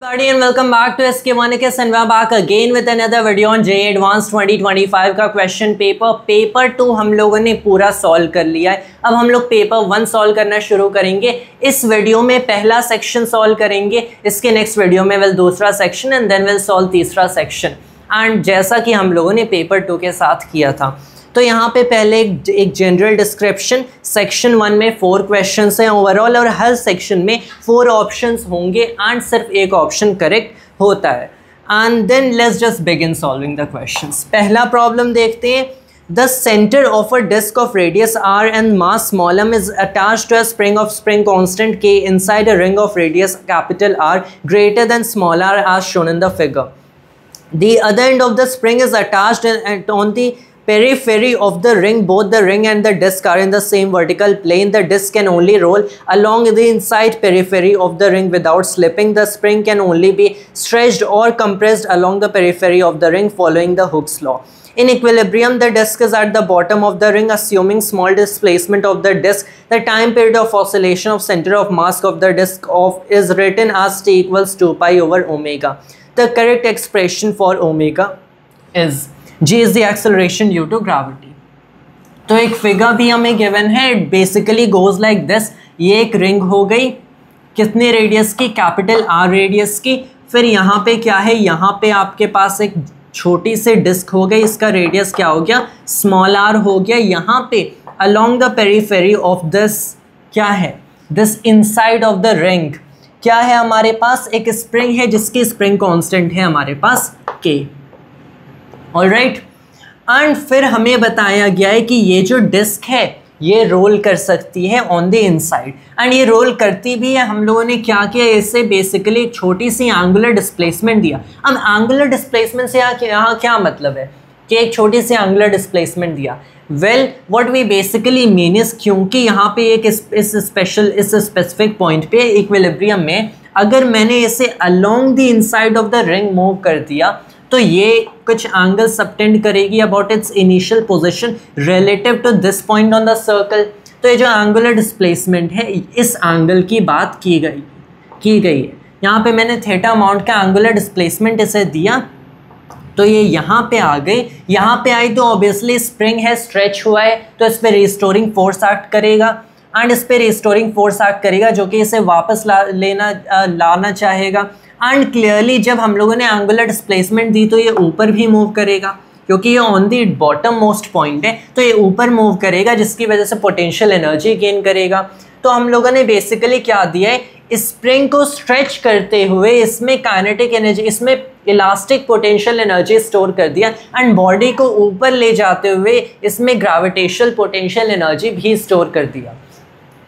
Everybody and welcome back to SK Monicus and we're back again with another video on JEE Advanced 2025 का question paper 2 हम लोगों ने पूरा solve कर लिया है। अब हम लोग पेपर 1 सॉल्व करना शुरू करेंगे। इस वीडियो में पहला सेक्शन सॉल्व करेंगे, इसके नेक्स्ट वीडियो में विल दूसरा section and then will solve तीसरा सेक्शन। एंड जैसा कि हम लोगों ने पेपर 2 के साथ किया था, तो यहाँ पे पहले एक जनरल डिस्क्रिप्शन, सेक्शन 1 में 4 क्वेश्चंस हैं ओवरऑल और हर सेक्शन में 4 ऑप्शंस होंगे एंड सिर्फ एक ऑप्शन करेक्ट होता है। And then let's just begin solving the questions. पहला प्रॉब्लम देखते हैं। The centre of a disc of radius r and mass small m is attached to a spring constant k inside a ring of radius capital R greater than small r as shown in the figure. The other end of the spring is attached on the periphery of the ring. Both the ring and the disc are in the same vertical plane. The disc can only roll along the inside periphery of the ring without slipping. The spring can only be stretched or compressed along the periphery of the ring following the Hooke's law. In equilibrium, the disc is at the bottom of the ring, assuming small displacement of the disc. The time period of oscillation of center of mass of the disc is written as t equals 2 pi over omega. The correct expression for omega is G is the acceleration due to gravity. तो एक figure भी हमें given है, it basically goes like this. ये एक ring हो गई, कितने रेडियस की? कैपिटल R रेडियस की। फिर यहाँ पे क्या है? यहाँ पे आपके पास एक छोटी सी डिस्क हो गई, इसका रेडियस क्या हो गया? स्मॉल r हो गया। यहाँ पे along the periphery of this क्या है? This inside of the ring क्या है हमारे पास? एक स्प्रिंग है जिसकी स्प्रिंग कांस्टेंट है हमारे पास K। ऑलराइट, एंड फिर हमें बताया गया है कि ये जो डिस्क है ये रोल कर सकती है ऑन द इनसाइड, एंड ये रोल करती भी है। हम लोगों ने क्या किया, इससे बेसिकली एक छोटी सी एंगुलर डिस्प्लेसमेंट दिया। अब एंगुलर डिस्प्लेसमेंट से यहाँ क्या मतलब है कि एक छोटी सी एंगुलर डिस्प्लेसमेंट दिया? Well what we basically mean is, क्योंकि यहाँ पे एक इस स्पेसिफिक पॉइंट पे इक्विलिब्रियम में अगर मैंने इसे along the inside of the ring move कर दिया तो ये कुछ एंगल सबटेंड करेगी about its initial position relative to this point on the circle. तो ये जो एंगुलर डिस्प्लेसमेंट है इस एंगल की बात की गई है। यहाँ पे मैंने थीटा अमाउंट का एंगुलर डिस्प्लेसमेंट इसे दिया, तो ये यहाँ पे आ गई। यहाँ पे आई तो ऑब्वियसली स्प्रिंग है, स्ट्रेच हुआ है, तो इस पर रिस्टोरिंग फोर्स एक्ट करेगा एंड इस पर रिस्टोरिंग फोर्स एक्ट करेगा जो कि इसे वापस लाना चाहेगा। एंड क्लियरली जब हम लोगों ने एंगुलर डिस्प्लेसमेंट दी तो ये ऊपर भी मूव करेगा, क्योंकि ये on the bottom most point है, तो ये ऊपर मूव करेगा जिसकी वजह से पोटेंशियल एनर्जी गेन करेगा। तो हम लोगों ने बेसिकली क्या दिया है, स्प्रिंग को स्ट्रेच करते हुए इसमें काइनेटिक एनर्जी, इसमें इलास्टिक पोटेंशियल एनर्जी स्टोर कर दिया, एंड बॉडी को ऊपर ले जाते हुए इसमें ग्रेविटेशनल पोटेंशियल एनर्जी भी स्टोर कर दिया।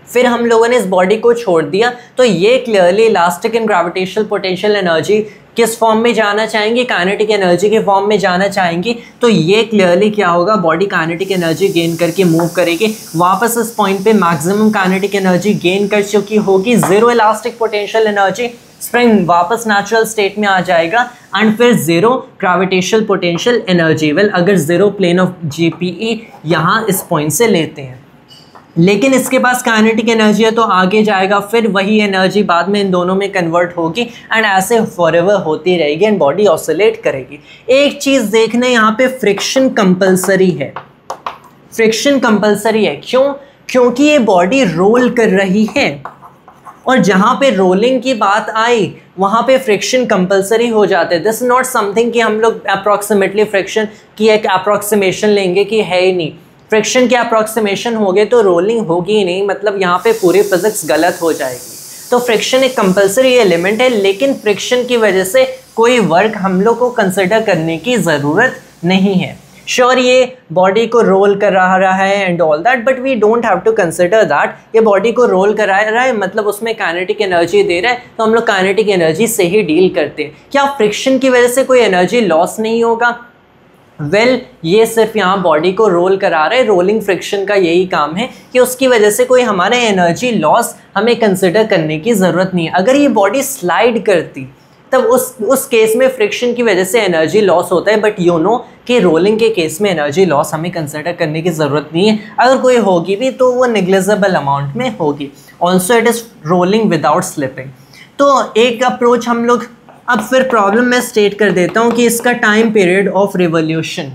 फिर हम लोगों ने इस बॉडी को छोड़ दिया, तो ये clearly elastic and gravitational potential energy किस फॉर्म में जाना चाहेंगे? काइनेटिक एनर्जी के फॉर्म में जाना चाहेंगी। तो ये क्लियरली क्या होगा, बॉडी काइनेटिक एनर्जी गेन करके मूव करेगी वापस इस पॉइंट पे। मैक्सिमम काइनेटिक एनर्जी गेन कर चुकी होगी, zero elastic potential energy, spring वापस नेचुरल स्टेट में आ जाएगा एंड फिर zero gravitational potential energy. Well अगर जीरो प्लेन ऑफ GPE यहाँ इस पॉइंट से लेते हैं, लेकिन इसके पास काइनेटिक एनर्जी है तो आगे जाएगा, फिर वही एनर्जी बाद में इन दोनों में कन्वर्ट होगी एंड ऐसे फॉरएवर होती रहेगी एंड बॉडी ऑसिलेट करेगी। एक चीज़ देखना, यहाँ पे फ्रिक्शन कंपलसरी है। फ्रिक्शन कंपलसरी है क्यों? क्योंकि ये बॉडी रोल कर रही है और जहाँ पे रोलिंग की बात आई वहाँ पे फ्रिक्शन कंपलसरी हो जाते हैं। दिस इज नॉट समथिंग कि हम लोग अप्रॉक्सीमेटली फ्रिक्शन की एक अप्रॉक्सीमेशन लेंगे कि है ही नहीं। फ्रिक्शन के अप्रॉक्सीमेशन हो गए तो रोलिंग होगी ही नहीं, मतलब यहाँ पे पूरी फिजिक्स गलत हो जाएगी। तो फ्रिक्शन एक कंपलसरी एलिमेंट है, लेकिन फ्रिक्शन की वजह से कोई वर्क हम लोग को कंसिडर करने की ज़रूरत नहीं है। श्योर ये बॉडी को रोल कर रहा है and all that, but we don't have to consider that. ये बॉडी को रोल करा रहा है मतलब उसमें काइनेटिक एनर्जी दे रहा है, तो हम लोग काइनेटिक एनर्जी से ही डील करते हैं। क्या फ्रिक्शन की वजह से कोई एनर्जी लॉस नहीं होगा? वेल ये सिर्फ यहाँ बॉडी को रोल करा रहा है। रोलिंग फ्रिक्शन का यही काम है कि उसकी वजह से कोई हमारे एनर्जी लॉस हमें कंसिडर करने की ज़रूरत नहीं है। अगर ये बॉडी स्लाइड करती तब उस केस में फ्रिक्शन की वजह से एनर्जी लॉस होता है, बट यू नो कि रोलिंग के केस में एनर्जी लॉस हमें कंसिडर करने की ज़रूरत नहीं है। अगर कोई होगी भी तो वो नेग्लिजिबल अमाउंट में होगी। Also it is rolling without slipping. तो एक अप्रोच हम लोग अब फिर प्रॉब्लम मैं स्टेट कर देता हूँ कि इसका time period of revolution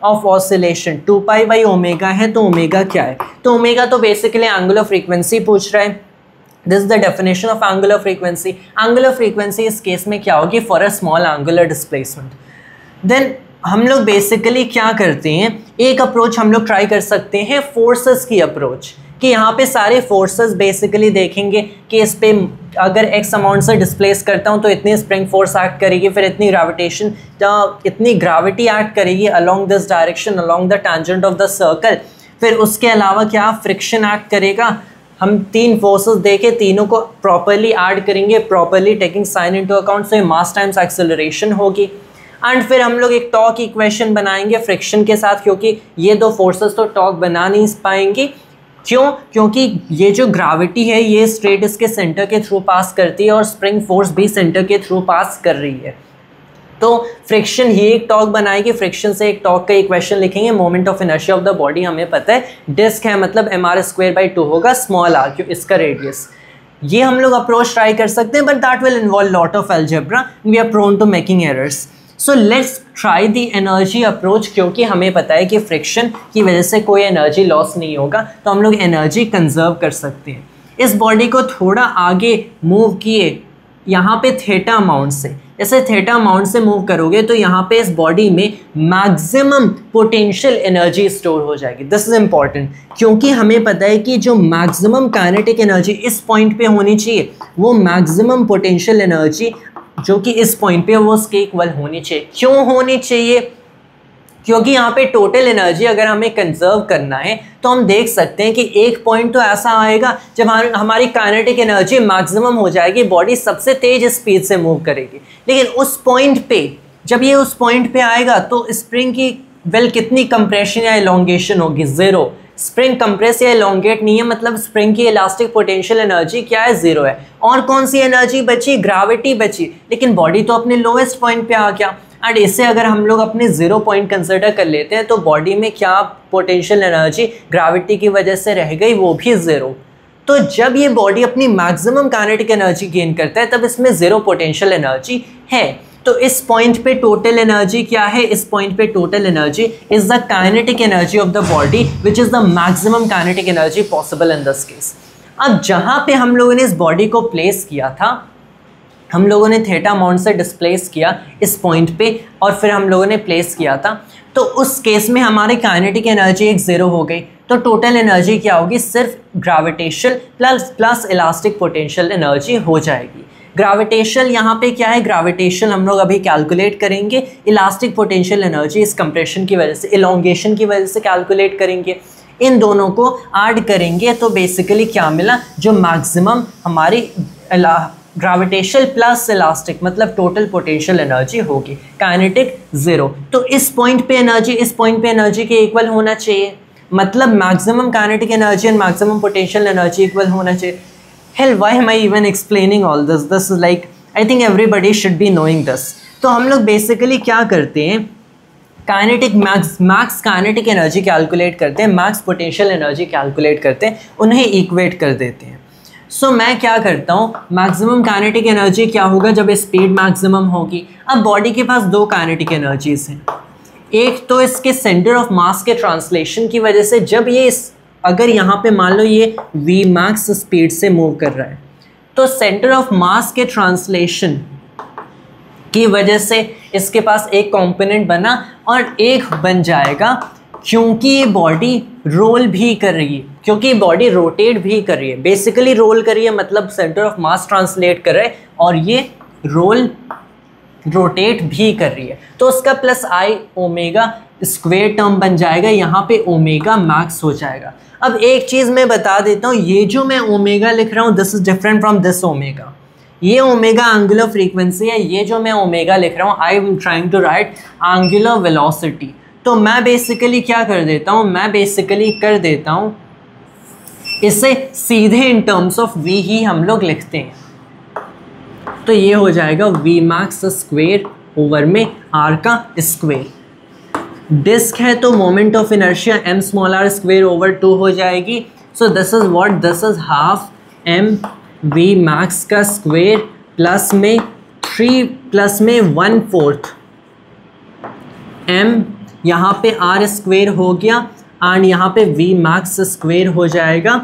of oscillation 2 pi by omega है, तो ओमेगा क्या है? तो ओमेगा तो बेसिकली एंगुलर फ्रीक्वेंसी पूछ रहा है। This is the definition of angular frequency. Angular frequency इस केस में क्या होगी? For a small angular displacement. Then हम लोग बेसिकली क्या करते हैं, एक अप्रोच हम लोग ट्राई कर सकते हैं फोर्सेस की अप्रोच, कि यहाँ पे सारे फोर्सेस बेसिकली देखेंगे कि इस पे अगर एक्स अमाउंट से डिस्प्लेस करता हूँ तो इतनी स्प्रिंग फोर्स एक्ट करेगी, फिर इतनी ग्रेविटेशन इतनी ग्रेविटी एक्ट करेगी along this direction, along the tangent of the circle. फिर उसके अलावा क्या फ्रिक्शन एक्ट करेगा। हम 3 फोर्सेस देके तीनों को प्रॉपरली ऐड करेंगे, properly taking sine into account, so mass times acceleration होगी। एंड फिर हम लोग एक टॉर्क इक्वेशन बनाएंगे फ्रिक्शन के साथ, क्योंकि ये दो फोर्सेस तो टॉर्क बना नहीं पाएंगी। क्यों? क्योंकि ये जो ग्रेविटी है ये स्ट्रेट इसके सेंटर के थ्रू पास करती है और स्प्रिंग फोर्स भी सेंटर के थ्रू पास कर रही है। तो फ्रिक्शन ही एक टॉर्क बनाएगी, फ्रिक्शन से एक टॉर्क का इक्वेशन लिखेंगे। Moment of inertia of the body हमें पता है डिस्क है, मतलब mr²/2 होगा, स्मॉल r क्यों इसका रेडियस। ये हम लोग अप्रोच ट्राई कर सकते हैं, but that will involve lot of algebra, we are prone to making errors. So let's try the energy approach, क्योंकि हमें पता है कि फ्रिक्शन की वजह से कोई एनर्जी लॉस नहीं होगा, तो हम लोग एनर्जी कंजर्व कर सकते हैं। इस बॉडी को थोड़ा आगे मूव किए यहाँ पे थीटा अमाउंट से, जैसे थीटा अमाउंट से मूव करोगे तो यहाँ पे इस बॉडी में मैक्सिमम पोटेंशियल एनर्जी स्टोर हो जाएगी। दिस इज इंपॉर्टेंट, क्योंकि हमें पता है कि जो मैक्सिमम काइनेटिक एनर्जी इस पॉइंट पे होनी चाहिए, वो मैक्सिमम पोटेंशियल एनर्जी जो कि इस पॉइंट पे वो उसके इक्वल होनी चाहिए। क्यों होनी चाहिए? क्योंकि यहाँ पे टोटल एनर्जी अगर हमें कंजर्व करना है तो हम देख सकते हैं कि एक पॉइंट तो ऐसा आएगा जब हमारी काइनेटिक एनर्जी मैक्सिमम हो जाएगी, बॉडी सबसे तेज स्पीड से मूव करेगी। लेकिन उस पॉइंट पे जब ये उस पॉइंट पे आएगा तो स्प्रिंग की कितनी कंप्रेशन या एलोंगेशन होगी? 0। स्प्रिंग कंप्रेस या एलोंगेट नहीं है, मतलब स्प्रिंग की इलास्टिक पोटेंशियल एनर्जी क्या है? 0 है। और कौन सी एनर्जी बची? ग्रेविटी बची। लेकिन बॉडी तो अपने लोएस्ट पॉइंट पे आ गया, एंड इससे अगर हम लोग अपने 0 पॉइंट कंसिडर कर लेते हैं तो बॉडी में क्या पोटेंशियल एनर्जी ग्रेविटी की वजह से रह गई? वो भी 0। तो जब ये बॉडी अपनी मैक्सिमम काइनेटिक एनर्जी गेन करता है तब इसमें 0 पोटेंशियल एनर्जी है। तो इस पॉइंट पे टोटल एनर्जी क्या है? इस पॉइंट पे total energy is the kinetic energy of the body which is the maximum kinetic energy possible in this case. अब जहाँ पे हम लोगों ने इस बॉडी को प्लेस किया था, हम लोगों ने थीटा अमाउंट से डिस्प्लेस किया इस पॉइंट पे और फिर हम लोगों ने प्लेस किया था, तो उस केस में हमारी काइनेटिक एनर्जी एक 0 हो गई। तो टोटल एनर्जी क्या होगी? सिर्फ gravitational plus elastic potential energy हो जाएगी। ग्रेविटेशनल यहाँ पे क्या है? ग्रेविटेशनल हम लोग अभी कैलकुलेट करेंगे, इलास्टिक पोटेंशियल एनर्जी इस कंप्रेशन की वजह से, इलोंगेशन की वजह से कैलकुलेट करेंगे। इन दोनों को ऐड करेंगे तो बेसिकली क्या मिला? जो मैक्सिमम हमारी ग्रेविटेशनल प्लस इलास्टिक मतलब टोटल पोटेंशियल एनर्जी होगी, काइनेटिक 0। तो इस पॉइंट पे एनर्जी इस पॉइंट पे एनर्जी के इक्वल होना चाहिए, मतलब maximum kinetic energy and maximum potential energy equal होना चाहिए। Hell, why am I even explaining all this? This is like, I think everybody should be knowing this. तो हम लोग बेसिकली क्या करते हैं? Kinetic max kinetic energy calculate करते हैं, मैक्स पोटेंशियल एनर्जी कैलकुलेट करते हैं, उन्हें इक्वेट कर देते हैं। सो मैं क्या करता हूँ? मैक्सिमम काइनेटिक एनर्जी क्या होगा जब स्पीड मैक्सिमम होगी? अब बॉडी के पास 2 काइनेटिक एनर्जीज हैं। एक तो इसके सेंटर ऑफ मास के ट्रांसलेशन की वजह से, जब ये अगर यहाँ पे मान लो ये v max स्पीड से मूव कर रहा है तो सेंटर ऑफ मास के ट्रांसलेशन की वजह से इसके पास एक कंपोनेंट बना और एक बन जाएगा, क्योंकि ये बॉडी रोल भी कर रही है, क्योंकि बॉडी रोटेट भी कर रही है। बेसिकली रोल कर रही है मतलब सेंटर ऑफ मास ट्रांसलेट कर रहा है और ये रोटेट भी कर रही है, तो उसका plus i omega square term बन जाएगा, यहाँ पे ओमेगा मैक्स हो जाएगा। अब एक चीज़ मैं बता देता हूँ, ये जो मैं ओमेगा लिख रहा हूँ this is different from this omega. ये ओमेगा एंगुलर फ्रीक्वेंसी है, ये जो मैं ओमेगा लिख रहा हूँ I am trying to write angular velocity. तो मैं बेसिकली क्या कर देता हूँ? मैं बेसिकली कर देता हूँ इसे सीधे इन टर्म्स ऑफ v ही हम लोग लिखते हैं, तो ये हो जाएगा v max स्क्वेयर ओवर में r का स्क्वेयर। डिस्क है तो moment of inertia m small r square over 2 हो जाएगी। सो this is what? This is half m v max का स्क्वेयर प्लस में 3 प्लस में 1/4 m, यहाँ पे आर स्क्वेयर हो गया एंड यहाँ पे वी मैक्स स्क्वेयर हो जाएगा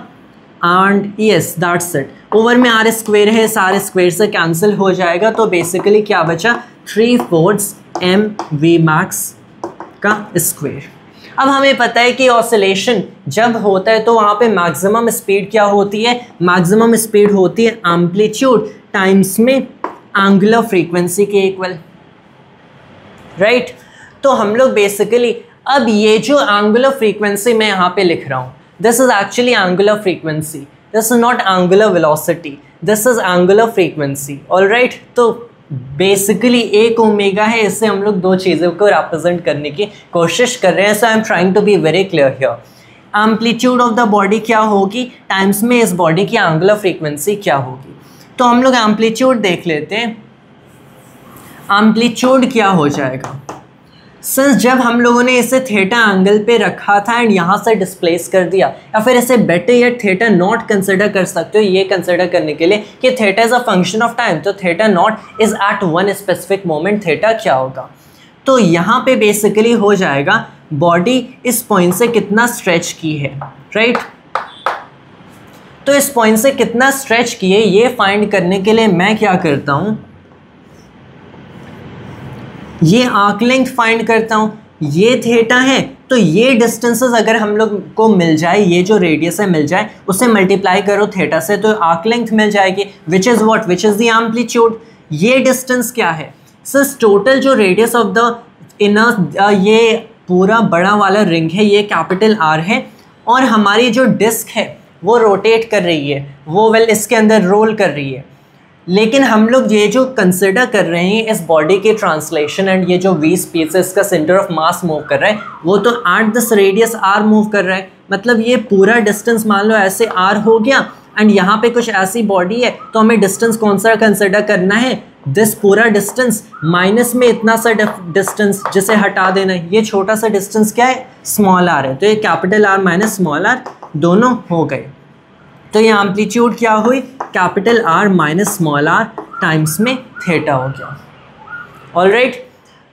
and yes that's it. Over में आर स्क्वेयर है, सारे स्क्वेयर से कैंसिल हो जाएगा, तो बेसिकली क्या बचा 3/4 m वी मैक्स का स्क्वेयर। अब हमें पता है कि ऑसिलेशन जब होता है तो वहाँ पे मैक्सिमम स्पीड क्या होती है, मैक्सिमम स्पीड होती है एम्पलीट्यूड टाइम्स में एंगुलर फ्रीक्वेंसी के इक्वल, राइट। तो हम लोग बेसिकली अब ये जो एंगुलर फ्रीक्वेंसी मैं यहाँ पे लिख रहा हूँ, this is actually angular frequency, this is not angular velocity, this is angular frequency, alright. तो बेसिकली एक ओमेगा है, इससे हम लोग दो चीज़ों को रिप्रेजेंट करने की कोशिश कर रहे हैं। So I am trying to be very clear here. Amplitude of the body क्या होगी टाइम्स में इस बॉडी की एंगुलर फ्रीक्वेंसी क्या होगी। तो हम लोग एम्पलीट्यूड देख लेते हैं। एम्पलीट्यूड क्या हो जाएगा, सिंस जब हम लोगों ने इसे थीटा एंगल पे रखा था एंड यहाँ से डिस्प्लेस कर दिया, या फिर इसे बेटर या थीटा नॉट कंसिडर कर सकते हो ये कंसिडर करने के लिए कि theta is a function of time, तो theta not is at one specific moment, theta क्या होगा। तो यहाँ पे बेसिकली हो जाएगा बॉडी इस पॉइंट से कितना स्ट्रेच की है, राइट। तो इस पॉइंट से कितना स्ट्रेच की है ये फाइंड करने के लिए मैं क्या करता हूँ, ये आर्क लेंथ फाइंड करता हूँ। ये थीटा है तो ये डिस्टेंसेस अगर हम लोग को मिल जाए, ये जो रेडियस है मिल जाए, उसे मल्टीप्लाई करो थीटा से तो आर्क लेंथ मिल जाएगी, which is what, which is the amplitude. ये डिस्टेंस क्या है, सिर्फ टोटल जो रेडियस ऑफ द इनर ये पूरा बड़ा वाला रिंग है ये कैपिटल आर है, और हमारी जो डिस्क है वो रोटेट कर रही है, वो इसके अंदर रोल कर रही है। लेकिन हम लोग ये जो कंसिडर कर रहे हैं इस बॉडी के ट्रांसलेशन एंड ये जो वी स्पेस इसका सेंटर ऑफ मास मूव कर रहा है वो तो at this radius R move कर रहा है। मतलब ये पूरा डिस्टेंस मान लो ऐसे आर हो गया एंड यहाँ पे कुछ ऐसी बॉडी है, तो हमें डिस्टेंस कौन सा कंसिडर करना है, दिस पूरा डिस्टेंस माइनस में इतना सा डिस्टेंस जिसे हटा देना है। ये छोटा सा डिस्टेंस क्या है, स्मॉल आर है, तो ये capital R minus small R दोनों हो गए। तो ये एम्पलीट्यूड क्या हुई, capital R minus small R times में थीटा हो गया, ऑलराइट।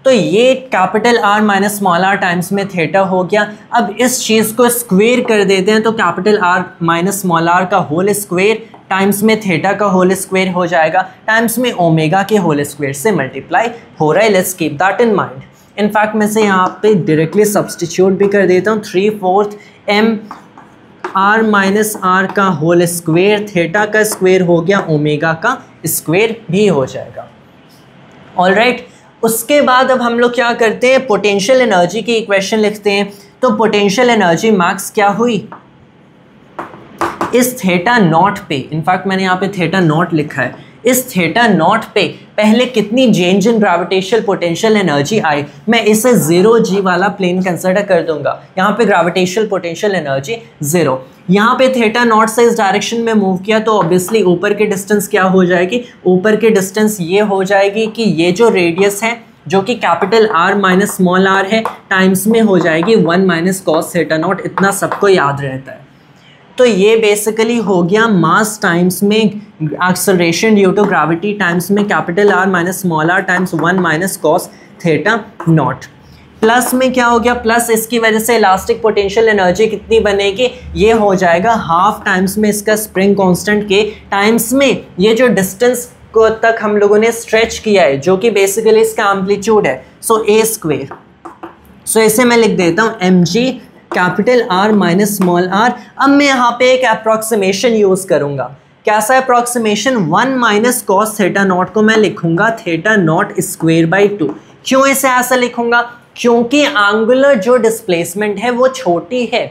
तो ये capital R minus small R times में थीटा हो गया। अब इस चीज़ को स्क्वेयर कर देते हैं तो capital R minus small R का होल स्क्वेयर टाइम्स में थीटा का होल स्क्वेयर हो जाएगा, टाइम्स में ओमेगा के होल स्क्वेयर से मल्टीप्लाई हो रहा है। Let's keep that in mind. In fact मैं से यहाँ पे डायरेक्टली सब्सटीट्यूट भी कर देता हूँ, 3/4 m आर माइनस आर का होल स्क्वेयर, थीटा का स्क्वेयर हो गया, ओमेगा का स्क्वेयर भी हो जाएगा, ऑलराइट। उसके बाद अब हम लोग क्या करते हैं, पोटेंशियल एनर्जी की इक्वेशन लिखते हैं। तो पोटेंशियल एनर्जी मैक्स क्या हुई इस थीटा नॉट पे, इनफैक्ट मैंने यहाँ पे थीटा नॉट लिखा है, इस थीटा नॉट पे पहले कितनी change in gravitational potential energy आई, मैं इसे 0g वाला प्लेन कंसिडर कर दूंगा। यहाँ पे ग्रेविटेशनल पोटेंशियल एनर्जी 0, यहाँ पे थीटा नॉट से इस डायरेक्शन में मूव किया तो ऑब्वियसली ऊपर की डिस्टेंस क्या हो जाएगी, ऊपर की डिस्टेंस ये हो जाएगी कि ये जो रेडियस है जो कि capital R minus small R है टाइम्स में हो जाएगी 1 माइनस कॉस थीटा नॉट, इतना सबको याद रहता है। तो ये बेसिकली हो गया मास टाइम्स में acceleration due to gravity times में capital R minus small R times 1 minus cos theta not. Plus में क्या हो गया, प्लस इसकी वजह से इलास्टिक पोटेंशियल एनर्जी कितनी बनेगी, ये हो जाएगा हाफ टाइम्स में इसका स्प्रिंग कांस्टेंट के टाइम्स में ये जो डिस्टेंस को तक हम लोगों ने स्ट्रेच किया है जो कि बेसिकली इसका एम्पलीट्यूड है, सो ए स्क्वेयर। सो इसे मैं लिख देता हूँ mg capital R minus small R. अब मैं यहाँ पे एक अप्रॉक्सीमेशन यूज करूंगा, कैसा approximation, 1 minus cos theta naught को मैं लिखूंगा थीटा नॉट स्क्वेयर बाई 2। क्यों इसे ऐसा लिखूंगा, क्योंकि एंगुलर जो डिस्प्लेसमेंट है वो छोटी है,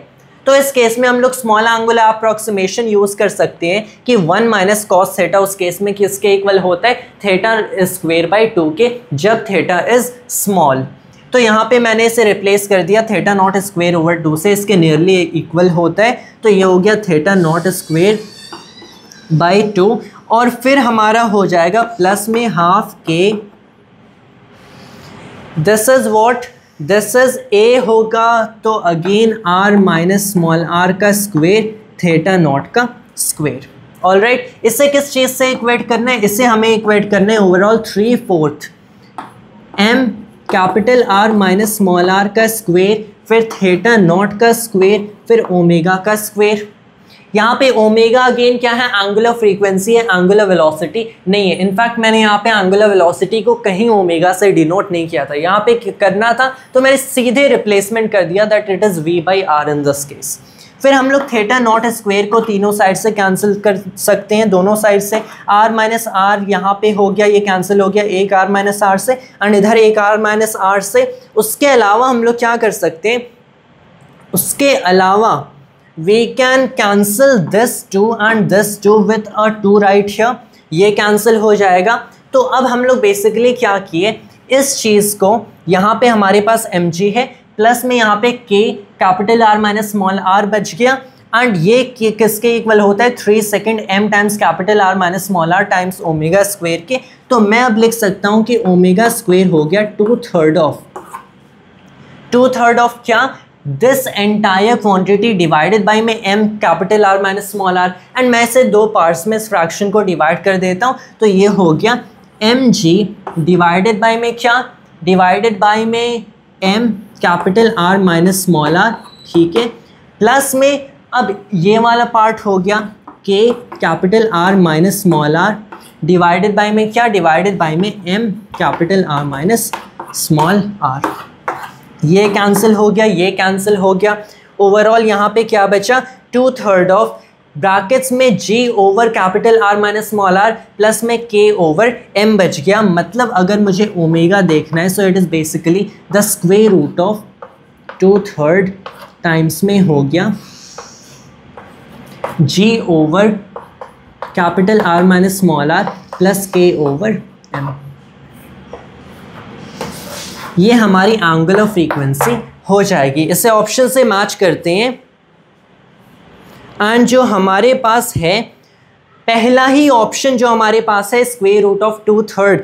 तो इस केस में हम लोग स्मॉल एंगुलर अप्रॉक्सीमेशन यूज कर सकते हैं कि 1 माइनस कॉस थीटा उस केस में किसके इक्वल होता है, थीटा स्क्वेयर बाई 2 के, जब थीटा इज स्मॉल। तो यहाँ पे मैंने इसे रिप्लेस कर दिया थीटा नॉट स्क्वेयर ओवर 2 से, इसके नियरली इक्वल होता है, तो ये हो गया थीटा नॉट स्क्वेयर बाई 2, और फिर हमारा हो जाएगा प्लस में हाफ के, this is what, this is A होगा, तो again R minus small R का स्क्वेयर थीटा नॉट का स्क्वेयर, ऑलराइट, इसे किस चीज़ से इक्वेट करना है? इसे हमें इक्वेट करना है overall 3/4 m capital R minus small r का स्क्वेयर, फिर थीटा नॉट का स्क्वेयर, फिर ओमेगा का स्क्वेयर। यहाँ पे ओमेगा अगेन क्या है? एंगुलर फ्रीक्वेंसी है, एंगुलर वेलोसिटी नहीं है। इनफैक्ट मैंने यहाँ पे एंगुलर वेलोसिटी को कहीं ओमेगा से डिनोट नहीं किया था, यहाँ पे करना था तो मैंने सीधे रिप्लेसमेंट कर दिया that it is v/r in this case. फिर हम लोग थीटा नॉट स्क्वेयर को तीनों साइड से कैंसिल कर सकते हैं, दोनों साइड से। r माइनस आर यहाँ पे हो गया, ये कैंसिल हो गया एक r माइनस आर से, एंड इधर एक r माइनस आर से। उसके अलावा हम लोग क्या कर सकते हैं? उसके अलावा we can cancel this 2 and this 2 with a 2 right here, ये कैंसिल हो जाएगा। तो अब हम लोग बेसिकली क्या किए, इस चीज़ को यहाँ पे हमारे पास mg है, प्लस में यहाँ पे k capital R minus small r बच गया, एंड ये किसके इक्वल होता है? 3 second m times capital R minus small r times omega square के। तो मैं अब लिख सकता हूँ कि ओमेगा स्क्वेयर हो गया 2/3 ऑफ क्या? This entire quantity divided by में m capital R minus small r, and मैं इसे दो पार्ट्स में इस फ्रैक्शन को डिवाइड कर देता हूँ। तो ये हो गया mg डिवाइडेड बाय में क्या? डिवाइडेड बाय में m capital R minus small r, ठीक है, प्लस में अब ये वाला पार्ट हो गया k capital R minus small r divided by में क्या? डिवाइडेड बाय में m capital R minus small r। ये कैंसिल हो गया, ये कैंसिल हो गया। ओवरऑल यहाँ पे क्या बचा? 2/3 ऑफ ब्रैकेट्स में g over capital R minus small r plus में k ओवर m बच गया। मतलब अगर मुझे ओमेगा देखना है, so it is basically the square root of 2/3 times में हो गया g over capital R minus small r plus k over m। ये हमारी एंगुलर फ्रीक्वेंसी हो जाएगी। इसे ऑप्शन से मैच करते हैं, एंड जो हमारे पास है पहला ही ऑप्शन जो हमारे पास है, स्क्वेयर रूट ऑफ 2/3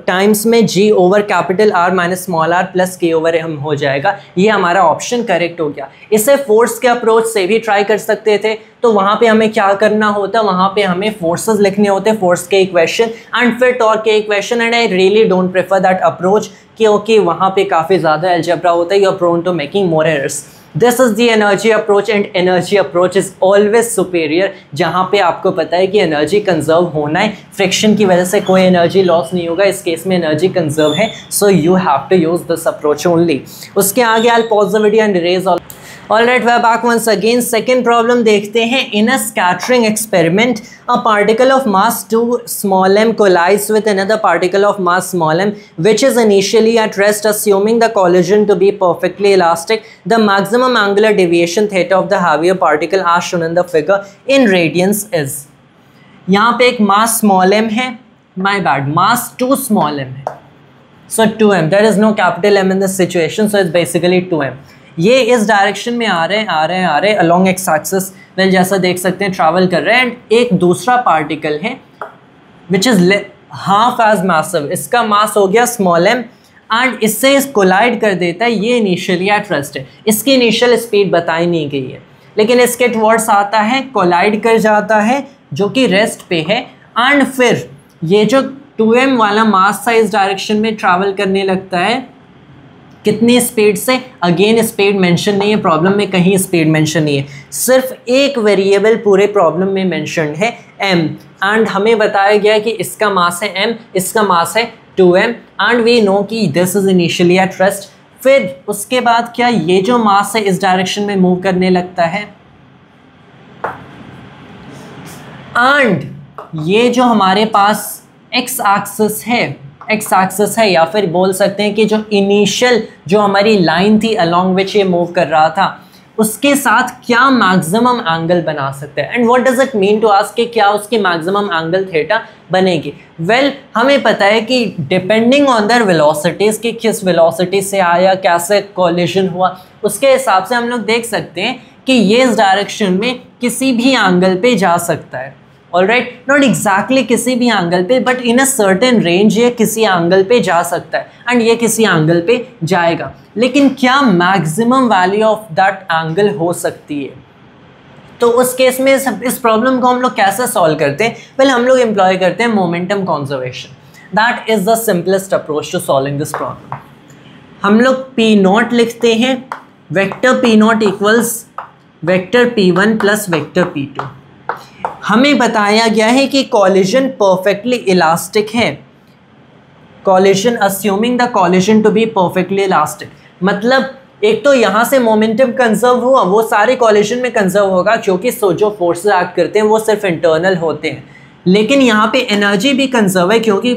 टाइम्स में g over capital R minus small r plus k over m हो जाएगा। ये हमारा ऑप्शन करेक्ट हो गया। इसे फोर्स के अप्रोच से भी ट्राई कर सकते थे, तो वहाँ पे हमें क्या करना होता? वहाँ पे हमें फोर्सेस लिखने होते, फोर्स के इक्वेशन एंड फिर टॉर्क के equation, and I really don't prefer that approach क्योंकि वहाँ पे काफ़ी ज़्यादा अलजेब्रा होता है, you are prone to making more errors. This is the energy approach, and energy approach is always superior, जहाँ पे आपको पता है कि एनर्जी कंजर्व होना है, फ्रिक्शन की वजह से कोई एनर्जी लॉस नहीं होगा, इस केस में एनर्जी कंजर्व है, so you have to use this approach only. उसके आगे I pause the video and erase all. Alright, we are back once again. Second problem देखते हैं. In a scattering experiment, a particle of mass 2 small m collides with another particle of mass small m, which is initially at rest. Assuming the collision to be perfectly elastic, the maximum angular deviation theta of the heavier particle as shown in the figure in radians is. यहाँ पे एक mass small m है. My bad. Mass 2 small m है. So 2m. There is no capital M in this situation, so it's basically 2m. ये इस direction में आ रहे हैं अलॉन्ग एक्स एक्सिस, वेल जैसा देख सकते हैं ट्रैवल कर रहे हैं, एंड एक दूसरा पार्टिकल है which is half as massive, इसका मास हो गया स्मॉल m, एंड इससे कोलाइड कर देता है। ये इनिशियली एट रेस्ट है, इसकी इनिशियल स्पीड बताई नहीं गई है, लेकिन इसके टुवर्ड्स आता है, कोलाइड कर जाता है जो कि रेस्ट पे है, एंड फिर ये जो 2m वाला मास था इस डायरेक्शन में ट्रैवल करने लगता है। कितनी स्पीड से? अगेन स्पीड मेंशन नहीं है प्रॉब्लम में, कहीं स्पीड मेंशन नहीं है, सिर्फ एक वेरिएबल पूरे प्रॉब्लम में मेंशन है m, एंड हमें बताया गया है कि इसका मास है m, इसका मास है 2m, एंड वी नो कि this is initially at rest. फिर उसके बाद क्या? ये जो मास है इस डायरेक्शन में मूव करने लगता है, एंड ये जो हमारे पास एक्स एक्सिस है, या फिर बोल सकते हैं कि जो इनिशियल जो हमारी लाइन थी अलोंग विच ये मूव कर रहा था, उसके साथ क्या मैक्सिमम एंगल बना सकते हैं, and what does it mean to ask कि क्या उसकी मैक्सिमम एंगल थीटा बनेगी। वेल हमें पता है कि डिपेंडिंग ऑन दर वेलोसिटीज़ कि किस वेलोसिटी से आया, कैसे कोलिजन हुआ, उसके हिसाब से हम लोग देख सकते हैं कि ये इस डायरेक्शन में किसी भी एंगल पे जा सकता है। ऑलराइट, नॉट एग्जैक्टली किसी भी एंगल पे, but in a certain range ये किसी एंगल पे जा सकता है, एंड ये किसी एंगल पे जाएगा। लेकिन क्या maximum value of that angle हो सकती है? तो उस केस में इस प्रॉब्लम को हम लोग कैसे सॉल्व करते हैं? पहले हम लोग एम्प्लॉय करते हैं momentum conservation. That is the simplest approach to solving this problem. हम लोग पी नॉट लिखते हैं, vector P naught equals vector P1 plus vector P2। हमें बताया गया है कि कॉलिजन परफेक्टली इलास्टिक है, collision assuming the collision to be perfectly elastic. मतलब एक तो यहाँ से मोमेंटम कंजर्व हुआ, वो सारे कॉलिजन में कंजर्व होगा क्योंकि जो फोर्सेस एक्ट करते हैं वो सिर्फ इंटरनल होते हैं, लेकिन यहाँ पे एनर्जी भी कंजर्व है क्योंकि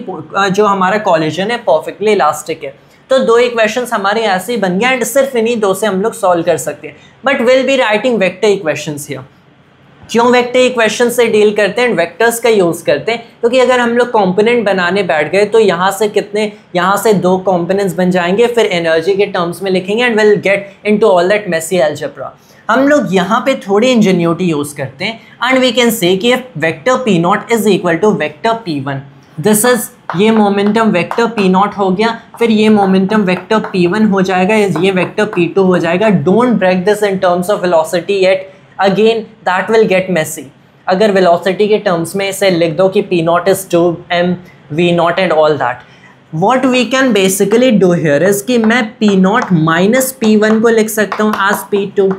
जो हमारा कॉलिजन है परफेक्टली इलास्टिक है। तो दो इक्वेशंस हमारे ऐसे ही बन गए एंड सिर्फ इन्हीं दो से हम लोग सॉल्व कर सकते हैं। But will be writing vector equations here. क्यों वेक्टर इक्वेशन से डील करते हैं, वेक्टर्स का यूज़ करते हैं? क्योंकि अगर हम लोग कंपोनेंट बनाने बैठ गए तो यहाँ से दो कंपोनेंट्स बन जाएंगे, फिर एनर्जी के टर्म्स में लिखेंगे and will get into all that messy algebra. हम लोग यहाँ पे थोड़ी इंजीनियरिटी यूज़ करते हैं एंड वी कैन से कि vector P naught is equal to vector P1। This is ये मोमेंटम वेक्टर P नॉट हो गया, फिर ये मोमेंटम वेक्टर P1 हो जाएगा, ये वेक्टर P2 हो जाएगा। Don't break this in terms of velocity yet, again that will get messy. अगर वेलोसिटी के टर्म्स में इसे लिख दो कि P naught is 2m V naught and all that, what we can basically do here is कि मैं P not minus P1 को लिख सकता हूँ एज P2।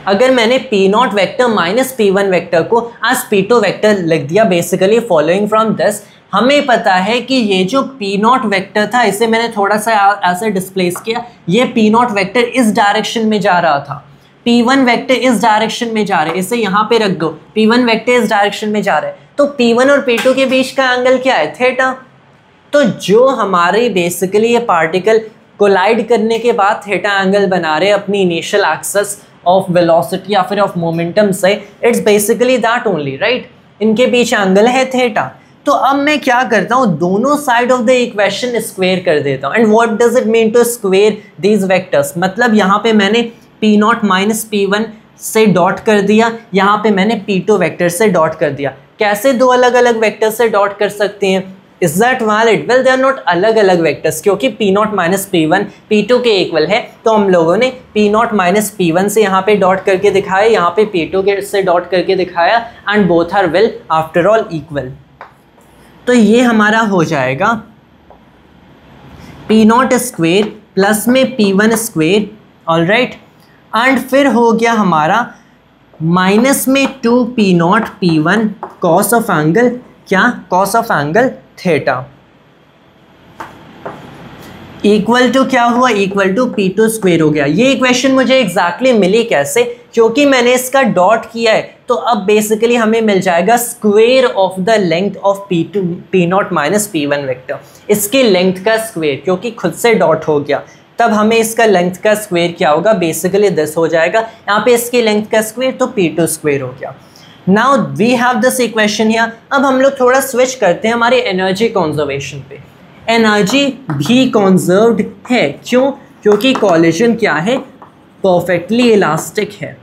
अगर मैंने P not vector minus P1 vector को एज P2 वेक्टर लिख दिया, बेसिकली फॉलोइंग फ्रॉम दिस हमें पता है कि ये जो P नॉट वेक्टर था इसे मैंने थोड़ा सा ऐसे डिस्प्लेस किया, ये P नॉट वेक्टर इस डायरेक्शन में जा रहा था, P1 वेक्टर इस डायरेक्शन में जा रहे हैं, इसे यहाँ पे रख दो, P1 वेक्टर इस डायरेक्शन में जा रहे हैं, तो P1 और P2 के बीच का एंगल क्या है? थीटा। तो जो हमारे बेसिकली ये पार्टिकल कोलाइड करने के बाद थीटा एंगल बना रहे अपनी इनिशियल एक्सेस ऑफ वेलोसिटी या फिर ऑफ मोमेंटम से, it's basically that only, right? इनके बीच एंगल है थीटा। तो अब मैं क्या करता हूँ, दोनों side of the equation square कर देता हूँ। And what does it mean to square these vectors? मतलब यहाँ पे मैंने P नॉट माइनस P1 से डॉट कर दिया, यहाँ पे मैंने P2 वेक्टर से डॉट कर दिया। कैसे दो अलग अलग वेक्टर से डॉट कर सकते हैं? Is that valid? Well they are not अलग अलग वेक्टर्स, क्योंकि P not minus P1 P2 के इक्वल है, तो हम लोगों ने P नॉट माइनस P1 से यहाँ पे डॉट करके दिखाया, यहाँ पे P2 के से डॉट करके दिखाया, and both are will after all equal. तो ये हमारा हो जाएगा P नॉट स्क्वेयर प्लस में P1 square, all right, and फिर हो गया हमारा माइनस में 2P not P1 cos of angle, क्या? Cos of angle theta, equal to क्या हुआ? इक्वल टू P2 स्क्वेयर हो गया। ये इक्वेशन मुझे एग्जैक्टली मिली कैसे? क्योंकि मैंने इसका डॉट किया है, तो अब बेसिकली हमें मिल जाएगा square of the length of P not minus P1 vector, इसकी लेंथ का स्क्वेयर, क्योंकि खुद से डॉट हो गया, तब हमें इसका लेंथ का स्क्वेयर क्या होगा? बेसिकली दिस हो जाएगा, यहाँ पे इसकी लेंथ का स्क्वेयर, तो P2 स्क्वेयर हो गया। Now we have this equation here. अब हम लोग थोड़ा स्विच करते हैं हमारी एनर्जी कंजर्वेशन पे। एनर्जी भी कंजर्व्ड है, क्यों? क्योंकि कॉलिजन क्या है? परफेक्टली इलास्टिक है।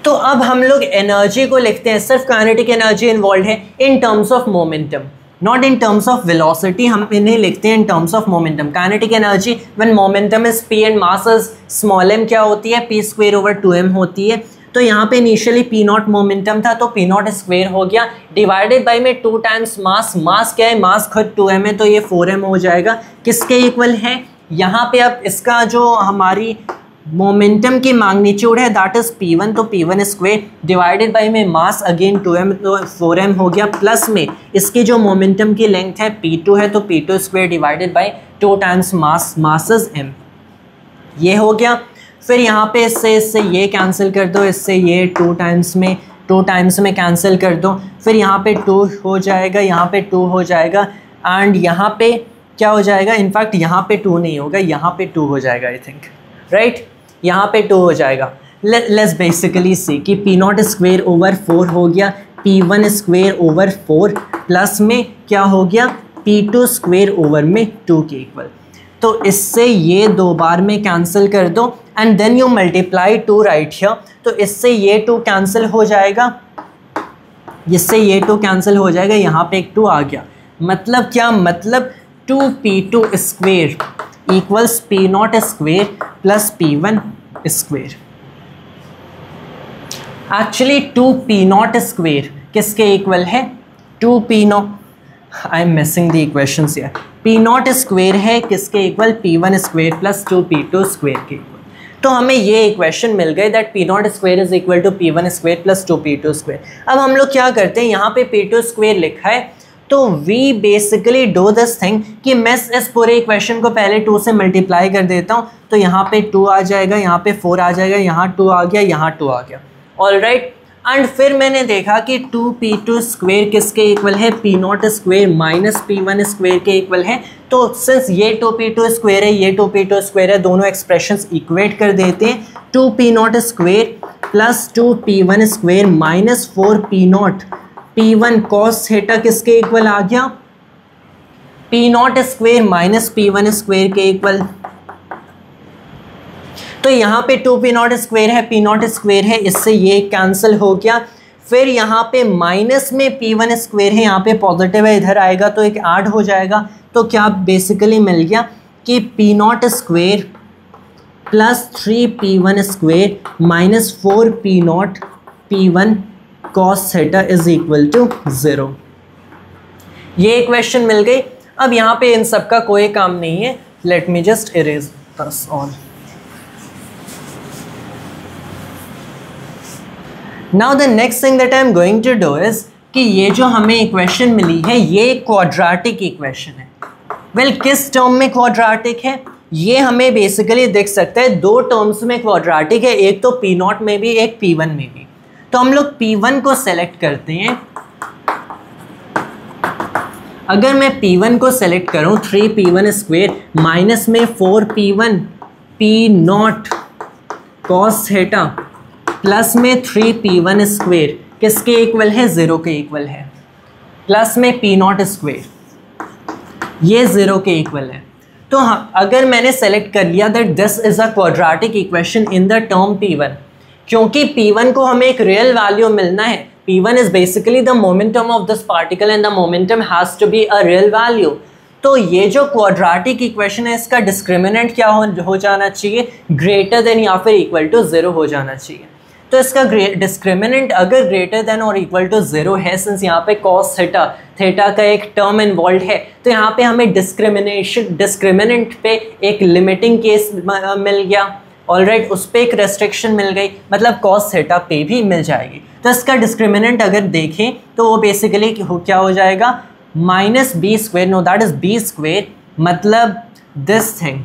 तो अब हम लोग एनर्जी को लिखते हैं, सिर्फ काइनेटिक एनर्जी इन्वॉल्व है इन terms of momentum, not in terms of velocity, हम इन्हें लिखते हैं इन terms of momentum. Kinetic energy when momentum is P and mass is small m क्या होती है? P स्क्वेयर ओवर 2m होती है। तो यहाँ पे इनिशियली P नॉट मोमेंटम था, तो P नॉट स्क्वेयर हो गया, डिवाइडेड बाई में 2 टाइम्स मास। मास क्या है? मास खुद 2m है, तो ये 4m हो जाएगा। किसके इक्वल है? यहाँ पे अब इसका जो हमारी मोमेंटम की मैग्नीट्यूड है दैट इज P1, तो P1 स्क्वेयर डिवाइडेड बाई में मास अगेन 2m, तो 4m हो गया, प्लस में इसकी जो मोमेंटम की लेंथ है P2 है, तो P2 square divided by 2 times mass, mass is m। ये हो गया। फिर यहाँ पे इससे ये कैंसिल कर दो, इससे ये 2 टाइम्स में कैंसिल कर दो, फिर यहाँ पे 2 हो जाएगा, यहाँ पे 2 हो जाएगा, एंड यहाँ पे क्या हो जाएगा? इनफैक्ट यहाँ पे 2 नहीं होगा, यहाँ पे 2 हो जाएगा, आई थिंक, राइट? यहाँ पे 2 हो जाएगा। लेट्स बेसिकली सी कि P नॉट स्क्वेयर ओवर 4 हो गया, P1 स्क्वेयर ओवर 4 प्लस में क्या हो गया? P2 स्क्वेयर ओवर में 2 के इक्वल। तो इससे ये 2 बार में कैंसिल कर दो and then you multiply 2 right here, तो इससे ये 2 कैंसिल हो जाएगा, इससे ये 2 कैंसिल हो जाएगा, यहाँ पे एक 2 आ गया। मतलब क्या? मतलब 2P2 square equals P naught square plus P1 square. Actually 2P naught square किसके इक्वल है? 2P naught, I am missing the equations here. P not square है किसके equal? P1 square plus 2P2 square के equal. तो हमें ये equation मिल गई that P not square is equal to P1 square plus 2P2 square. अब हम लोग क्या करते हैं, यहाँ पे P2 स्क्वेयर लिखा है तो we basically do this thing कि मैं इस पूरे इक्वेशन को पहले 2 से मल्टीप्लाई कर देता हूँ, तो यहाँ पे 2 आ जाएगा, यहाँ पे 4 आ जाएगा, यहाँ 2 आ गया, यहाँ 2 आ गया। ऑलराइट, एंड फिर मैंने देखा कि 2P2 स्क्वेयर किसके इक्वल है? P naught square minus P1 square के इक्वल है। तो सिंस ये 2P2 स्क्वेयर है, ये 2P2 स्क्वेयर है, दोनों एक्सप्रेशंस इक्वेट कर देते हैं। 2P naught square plus 2P1 square minus 4P naught P1 cos theta किसके इक्वल आ गया? P naught square minus P1 square के इक्वल। तो यहाँ पे 2P नॉट स्क्वेयर है, P नॉट स्क्वेयर है, इससे ये कैंसिल हो गया। फिर यहाँ पे माइनस में P1 स्क्वेयर है, यहाँ पे पॉजिटिव है, इधर आएगा तो एक ऐड हो जाएगा। तो क्या बेसिकली मिल गया कि P not square plus 3P1 square minus 4P naught P1 cos theta is equal to 0। ये इक्वेशन मिल गई। अब यहाँ पे इन सब का कोई काम नहीं है, let me just erase this all. Now the next thing that I am going to do is कि ये जो हमें इक्वेशन मिली है ये क्वाड्रेटिक इक्वेशन है। वेल, किस टर्म में क्वाड्रेटिक है ये हमें बेसिकली दिख सकता है, दो टर्म्स में क्वाड्रेटिक है, एक तो P नॉट में भी, एक P1 में भी। तो हम लोग P1 को सेलेक्ट करते हैं। अगर मैं P1 को सेलेक्ट करूं 3P1 स्क्वेयर माइनस में 4P1 P not cos theta plus में 3P1 स्क्वेयर किसके इक्वल है? 0 के इक्वल है, प्लस में P नॉट स्क्वेयर ये 0 के इक्वल है। तो अगर मैंने सेलेक्ट कर लिया that this is a quadratic equation in the term P1, क्योंकि P1 को हमें एक रियल वैल्यू मिलना है। P1 is basically the momentum of this particle and the momentum has to be a real value. तो ये जो क्वाड्रेटिक इक्वेशन है इसका डिस्क्रिमिनेंट क्या हो जाना चाहिए? ग्रेटर देन या फिर इक्वल टू 0 हो जाना चाहिए। तो इसका डिस्क्रिमिनेंट अगर ग्रेटर देन और इक्वल टू 0 है, सिंस यहाँ पे कॉस थीटा का एक टर्म इन्वॉल्व है, तो यहाँ पे हमें डिस्क्रिमिनेंट पे एक लिमिटिंग केस मिल गया। ऑलराइट, उस पर एक रेस्ट्रिक्शन मिल गई, मतलब कॉस थीटा पे भी मिल जाएगी। तो इसका डिस्क्रिमिनेंट अगर देखें तो वो बेसिकली क्या हो जाएगा? Minus b square, no that is b square, मतलब दिस थिंग।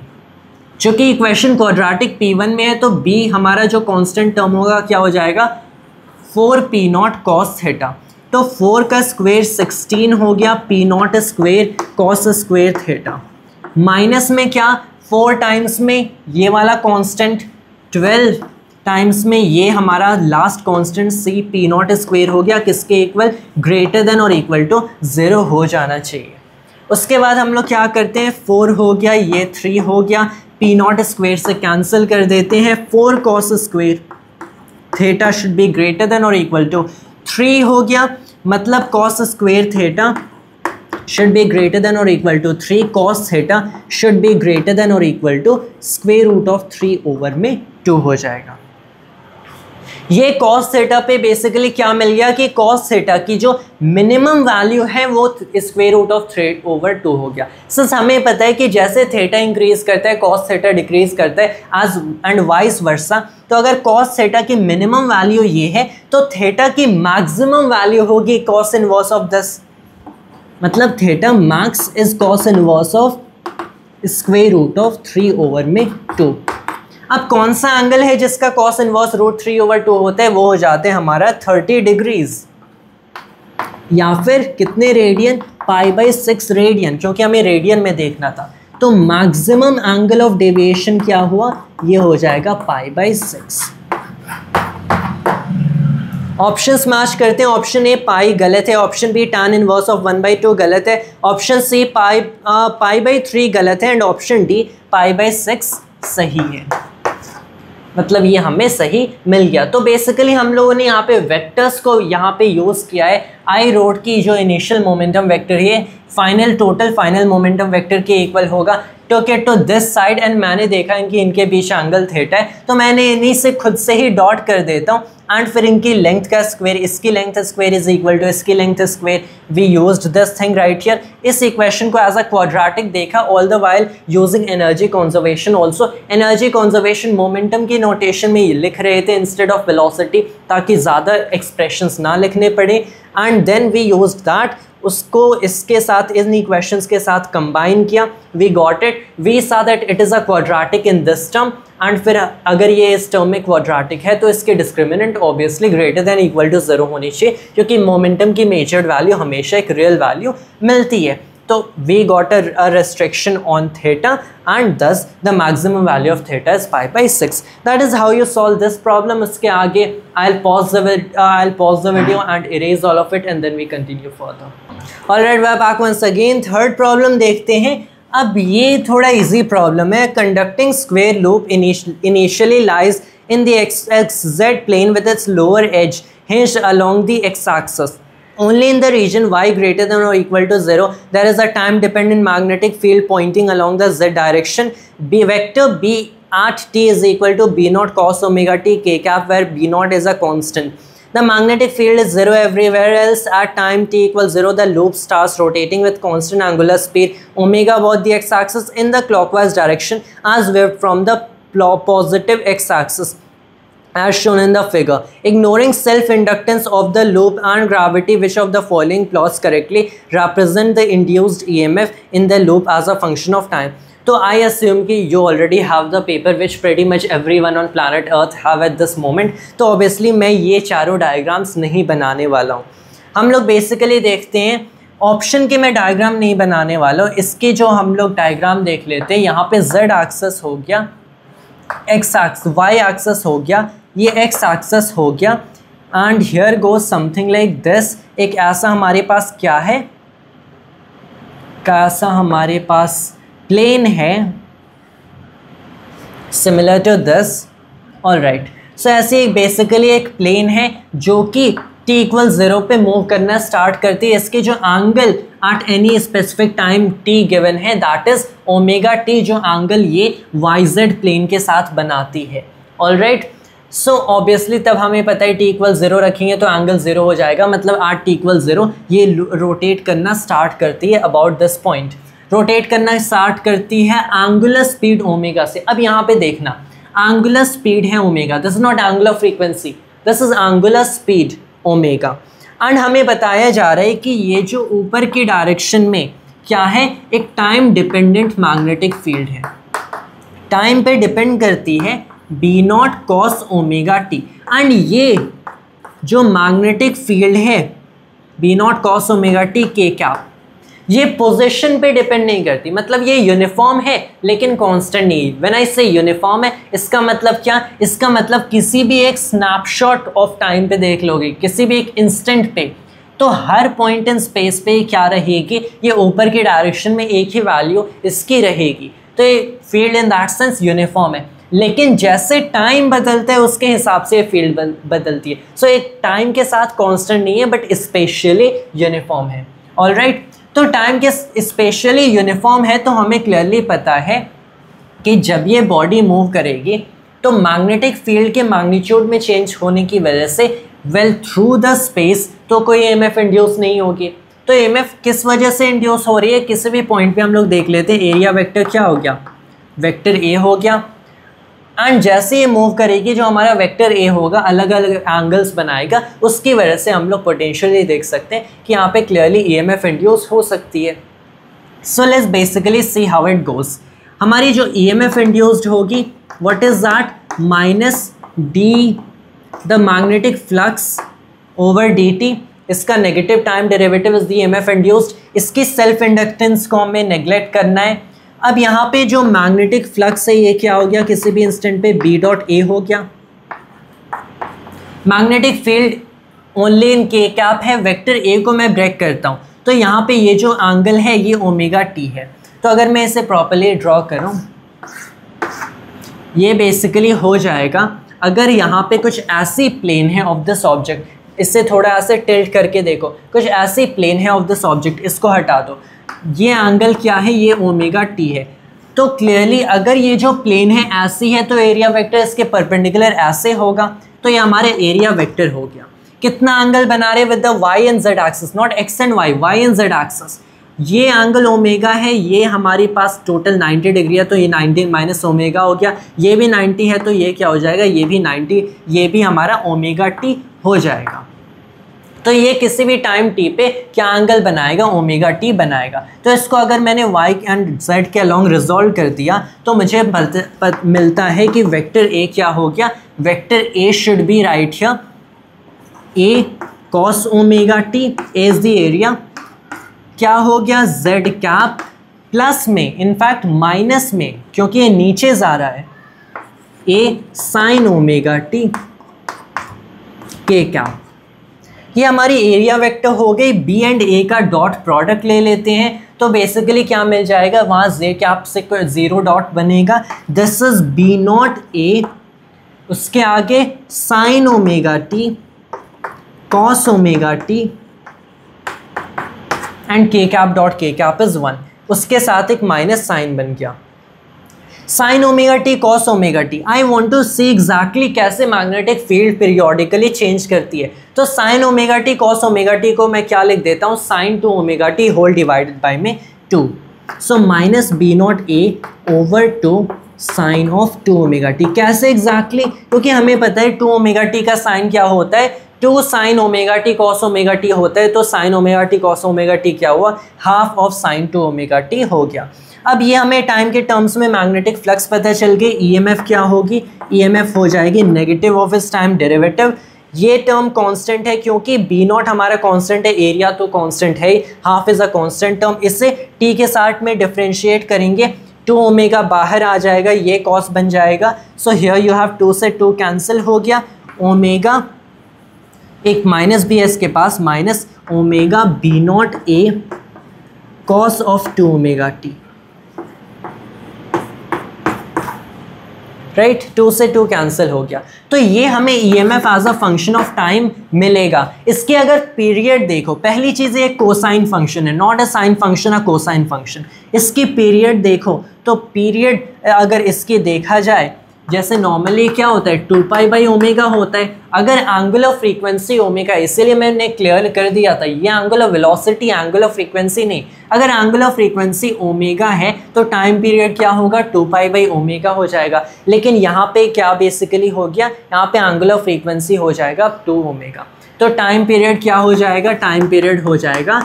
चूँकि इक्वेशन क्वाड्रेटिक P1 में है तो B हमारा जो कांस्टेंट टर्म होगा क्या हो जाएगा? 4P not cos theta. तो 4 का स्क्वेयर 16 हो गया P naught square cos square theta, minus में क्या 4 टाइम्स में ये वाला कांस्टेंट 12 टाइम्स में ये हमारा last constant C P naught square हो गया, किसके इक्वल? ग्रेटर देन और इक्वल टू 0 हो जाना चाहिए। उसके बाद हम लोग क्या करते हैं, 4 हो गया, ये 3 हो गया, P नॉट स्क्वेयर से कैंसिल कर देते हैं, 4 cos square theta should be greater than और इक्वल टू 3 हो गया, मतलब cos square theta should be greater than और equal to 3 cos theta should be greater than और equal to square root of 3 over में 2 हो जाएगा। ये कॉस थीटा पे बेसिकली क्या मिल गया कि कॉस थीटा की जो मिनिमम वैल्यू है वो स्क्वायर रूट ऑफ 3 ओवर 2 हो गया। सिंस हमें पता है कि जैसे थीटा इंक्रीज करता है कॉस थीटा डिक्रीज करता है एज एंड वाइस वर्सा। तो अगर कॉस थीटा की मिनिमम वैल्यू ये है तो थीटा की मैक्सिमम वैल्यू होगी कॉस इनवर्स ऑफ दिस, मतलब theta max is cos inverse of square root of 3 over में 2। अब कौन सा एंगल है जिसका कॉस इनवर्स रूट 3 ओवर 2 होता है, वो हो जाते हैं हमारा 30 डिग्रीज या फिर कितने रेडियन, π/6 रेडियन, क्योंकि हमें रेडियन में देखना था। तो मैक्सिमम एंगल ऑफ डेविएशन क्या हुआ, ये हो जाएगा π/6। ऑप्शंस मैच करते हैं। ऑप्शन ए पाई गलत है, option b tan inverse of 1/2 गलत है, ऑप्शन सी π/3 गलत है एंड ऑप्शन डी π/6 सही है। मतलब ये हमें सही मिल गया। तो बेसिकली हम लोगों ने यहाँ पे वेक्टर्स को यहाँ पे यूज़ किया है आई रोड की जो इनिशियल मोमेंटम वेक्टर है final total final momentum vector के इक्वल होगा टू दिस साइड, एंड मैंने देखा कि इनके बीच एंगल थीटा है, तो मैंने इन्हीं से खुद से ही डॉट कर देता हूँ एंड फिर इनकी लेंथ का स्क्वायर, इसकी length square is equal to इसकी length square. We used this thing right here. इस इक्वेशन को एज अ क्वाड्रेटिक देखा all the while using energy conservation also. Energy conservation momentum की नोटेशन में लिख रहे थे इंस्टेड ऑफ वेलोसिटी, ताकि ज़्यादा एक्सप्रेशंस ना लिखने पड़े, and then we used that, उसको इसके साथ इन इक्वेशंस के साथ कंबाइन किया, we got it, we saw that it is a quadratic in this term, and फिर अगर ये इस टर्म में क्वाड्रेटिक है तो इसके discriminant obviously greater than equal to 0 होनी चाहिए, क्योंकि मोमेंटम की मेजर्ड वैल्यू हमेशा एक रियल वैल्यू मिलती है। तो we got a restriction on theta and thus the maximum value of theta is 5/6। That is how you solve this problem. उसके आगे I'll pause the video and erase all of it and then we continue further. Alright, we're back once again. Third problem देखते हैं। अब ये थोड़ा easy problem है। Conducting square loop initially lies in the xz plane with its lower edge hinged along the x-axis. Only in the region y greater than or equal to 0, there is a time-dependent magnetic field pointing along the z direction. B vector B at t is equal to b naught cos omega t k cap, where b naught is a constant. The magnetic field is 0 everywhere else. At time t equals 0, the loop starts rotating with constant angular speed omega about the x-axis in the clockwise direction as waved from the positive x-axis, as shown in the figure. Ignoring self-inductance of the loop and gravity, which of the following plots correctly represent the induced EMF in the loop as a function of time? तो I assume कि you already have the paper which pretty much everyone on planet Earth have at this moment. तो obviously मैं ये चारों diagrams नहीं बनाने वाला हूँ। हम लोग बेसिकली देखते हैं ऑप्शन के मैं डायग्राम नहीं बनाने वाला हूँ। इसके जो हम लोग डायग्राम देख लेते हैं, यहाँ पे z एक्सेस हो गया, x एक्सेस y एक्सेस हो गया, ये x एक्सेस हो गया, and here goes something like this. एक ऐसा हमारे पास क्या है, कैसा हमारे पास प्लेन है सिमिलर टू दिस। ऑलराइट, सो ऐसे एक बेसिकली एक प्लेन है जो कि t इक्वल 0 पे मूव करना स्टार्ट करती है। इसके जो angle at any specific time t given है दैट इज ओमेगा t, जो एंगल ये yz प्लेन के साथ बनाती है। ऑलराइट, सो ऑब्वियसली तब हमें पता है t इक्वल 0 रखेंगे तो एंगल 0 हो जाएगा, मतलब एट t इक्वल 0 ये रोटेट करना स्टार्ट करती है अबाउट दिस पॉइंट, रोटेट करना स्टार्ट करती है एंगुलर स्पीड ओमेगा से। अब यहाँ पे देखना, एंगुलर स्पीड है omega, this is not angular frequency, this is angular speed omega. And हमें बताया जा रहा है कि ये जो ऊपर की डायरेक्शन में क्या है, एक टाइम डिपेंडेंट मैग्नेटिक फील्ड है, टाइम पे डिपेंड करती है b not cos omega t. And ये जो मैग्नेटिक फील्ड है b not cos omega t k cap, ये पोजीशन पे डिपेंड नहीं करती, मतलब ये यूनिफॉर्म है लेकिन कांस्टेंट नहीं। व्हेन आई से यूनिफॉर्म है, इसका मतलब क्या, इसका मतलब किसी भी एक स्नैपशॉट ऑफ टाइम पे देख लोगे, किसी भी एक इंस्टेंट पे, तो हर पॉइंट इन स्पेस पे क्या रहेगी, ये ऊपर की डायरेक्शन में एक ही वैल्यू इसकी रहेगी। तो ये field in that sense uniform है, लेकिन जैसे टाइम बदलता है उसके हिसाब से फील्ड बदलती है। सो एक टाइम के साथ कांस्टेंट नहीं है बट स्पेशली यूनिफॉर्म है। ऑलराइट, तो टाइम के स्पेशली यूनिफॉर्म है तो हमें क्लियरली पता है कि जब ये बॉडी मूव करेगी तो मैग्नेटिक फील्ड के मैग्नीट्यूड में चेंज होने की वजह से थ्रू द स्पेस तो कोई EMF इंड्यूस नहीं होगी। तो EMF किस वजह से इंड्यूस हो रही है, किसी भी पॉइंट पे हम लोग देख लेते हैं। एरिया वेक्टर क्या हो गया, वेक्टर A हो गया, एंड जैसे ये मूव करेगी जो हमारा वेक्टर A होगा अलग अलग एंगल्स बनाएगा, उसकी वजह से हम लोग पोटेंशियली देख सकते हैं कि यहाँ पे क्लियरली EMF इंड्यूस हो सकती है। So let's basically see how it goes. हमारी जो EMF इंड्यूस्ड होगी what is that, minus D the magnetic flux over dt, इसका negative time derivative is the EMF induced. इसकी सेल्फ इंडक्टेंस को हमें नेग्लेक्ट करना है। अब यहाँ पे जो मैग्नेटिक फ्लक्स है ये क्या हो गया, किसी भी इंस्टेंट पे B डॉट A हो गया। मैग्नेटिक फील्ड ओनली इन के कैप है, वेक्टर A को मैं ब्रेक करता हूँ तो यहाँ पे ये जो एंगल है ये ओमेगा t है। तो अगर मैं इसे प्रॉपर्ली ड्रॉ करूँ, ये बेसिकली हो जाएगा, अगर यहाँ पे कुछ ऐसी प्लेन है ऑफ दिस ऑब्जेक्ट, इससे थोड़ा ऐसे टिल्ट करके देखो, कुछ ऐसी प्लेन है ऑफ दिस ऑब्जेक्ट, इसको हटा दो, ये एंगल क्या है, ये ओमेगा टी है। तो क्लियरली अगर ये जो प्लेन है ऐसी है तो एरिया वेक्टर इसके परपेंडिकुलर ऐसे होगा, तो ये हमारे एरिया वेक्टर हो गया। कितना एंगल बना रहे with the y and z axis, not x and y, y and z axis. ये एंगल ओमेगा है, ये हमारे पास टोटल 90 डिग्री है, तो ये 90 माइनस ओमेगा हो गया, ये भी 90 है तो ये क्या हो जाएगा, ये भी 90, ये भी हमारा ओमेगा टी हो जाएगा। तो ये किसी भी टाइम टी पे क्या एंगल बनाएगा, ओमेगा टी बनाएगा। तो इसको अगर मैंने वाई एंड जेड के अलॉन्ग रिजॉल्व कर दिया तो मुझे मिलता है कि वेक्टर ए क्या हो गया, vector A should be right here, A cos omega T is the area, क्या हो गया z कैप प्लस में, इनफैक्ट माइनस में क्योंकि ये नीचे जा रहा है, a sign omega t k cap. ये हमारी एरिया वेक्टर हो गई। b एंड a का डॉट प्रोडक्ट ले लेते हैं तो बेसिकली क्या मिल जाएगा, वहाँ z कैप से कोई जीरो डॉट बनेगा, this is b not a, उसके आगे sine omega t cos omega t and k cap dot k cap is 1, उसके साथ एक माइनस साइन बन गया, sine omega t cos omega t. I want to see exactly कैसे magnetic field periodically change करती है। तो sine omega t cos omega t को मैं क्या लिख देता हूँ, sine 2 omega T whole divided by में 2, so minus b not a over 2 sine of 2 omega t. कैसे एग्जैक्टली, क्योंकि हमें पता है 2 ओमेगा टी का साइन क्या होता है, 2 sign omega t cos omega T होता है, तो sine omega t cos omega T क्या हुआ, half of sine 2 omega T हो गया। अब ये हमें टाइम के टर्म्स में मैग्नेटिक फ्लक्स पता चल गई, ईएमएफ क्या होगी, ईएमएफ हो जाएगी नेगेटिव ऑफ इस टाइम डेरिवेटिव। ये टर्म कांस्टेंट है क्योंकि बी नॉट हमारा कांस्टेंट है, एरिया तो कांस्टेंट है, half is a constant term, इससे टी के साथ में डिफरेंशिएट करेंगे, 2 ओमेगा बाहर आ जाएगा, ये कॉस बन जाएगा, सो हियर यू हैव 2 से 2 कैंसिल हो गया, ओमेगा एक माइनस भी है इसके पास, minus omega B not A cos of 2 omega T, right, 2 से 2 कैंसिल हो गया। तो ये हमें EMF as a function of time मिलेगा। इसके अगर पीरियड देखो, पहली चीज़ ये कोसाइन फंक्शन है, not a sine function, a cosine function. इसकी पीरियड देखो तो पीरियड अगर इसकी देखा जाए, जैसे नॉर्मली क्या होता है 2 पाई बाई ओमेगा होता है, अगर एंगुलर फ्रीक्वेंसी ओमेगा, इसीलिए मैंने क्लियर कर दिया था ये एंगुलर वेलोसिटी एंगुलर फ्रीक्वेंसी नहीं, अगर एंगुलर फ्रीक्वेंसी ओमेगा है तो टाइम पीरियड क्या होगा 2 पाई बाई ओमेगा हो जाएगा। लेकिन यहाँ पे क्या बेसिकली हो गया, यहाँ पे एंगुलर फ्रीक्वेंसी हो जाएगा 2 ओमेगा, तो टाइम पीरियड क्या हो जाएगा, टाइम पीरियड हो जाएगा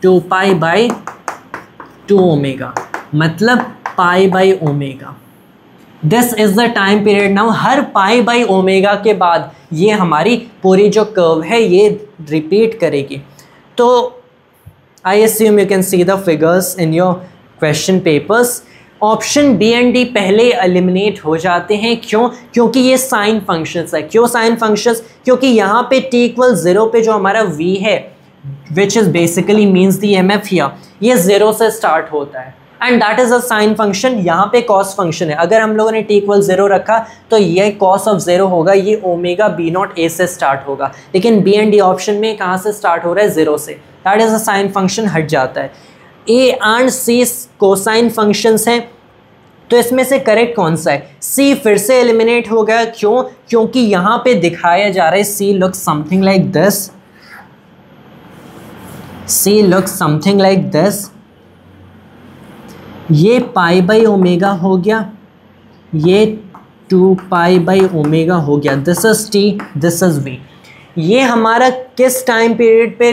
2 पाई बाई 2 ओमेगा, मतलब पाई by omega. This is the time period. Now her pi by omega के बाद ये हमारी पूरी जो कर्व है ये रिपीट करेगी। तो I assume you can see the figures in your question papers. Option B and D पहले एलिमिनेट हो जाते हैं, क्यों, क्योंकि ये साइन फंक्शंस है। क्यों साइन फंक्शंस, क्योंकि यहाँ पे t = 0 पे जो हमारा v है which is basically means the M F, ये 0 से स्टार्ट होता है and that is a sine function. यहाँ पे कॉस फंक्शन है, अगर हम लोगों ने t = 0 रखा तो ये कॉस ऑफ 0 होगा, ये ओमेगा बी नॉट ए से स्टार्ट होगा। लेकिन बी एंड डी ऑप्शन में कहाँ से स्टार्ट हो रहा है, 0 से, that is a sine function, हट जाता है। A and c cosine functions हैं, तो इसमें से करेक्ट कौन सा है, सी फिर से एलिमिनेट हो गया। क्यों, क्योंकि यहाँ पे दिखाया जा रहा है C looks something like this, C looks something like this, ये पाई बाई ओमेगा हो गया, ये 2 पाई बाई ओमेगा हो गया, this is T, this is we. ये हमारा किस टाइम पीरियड पे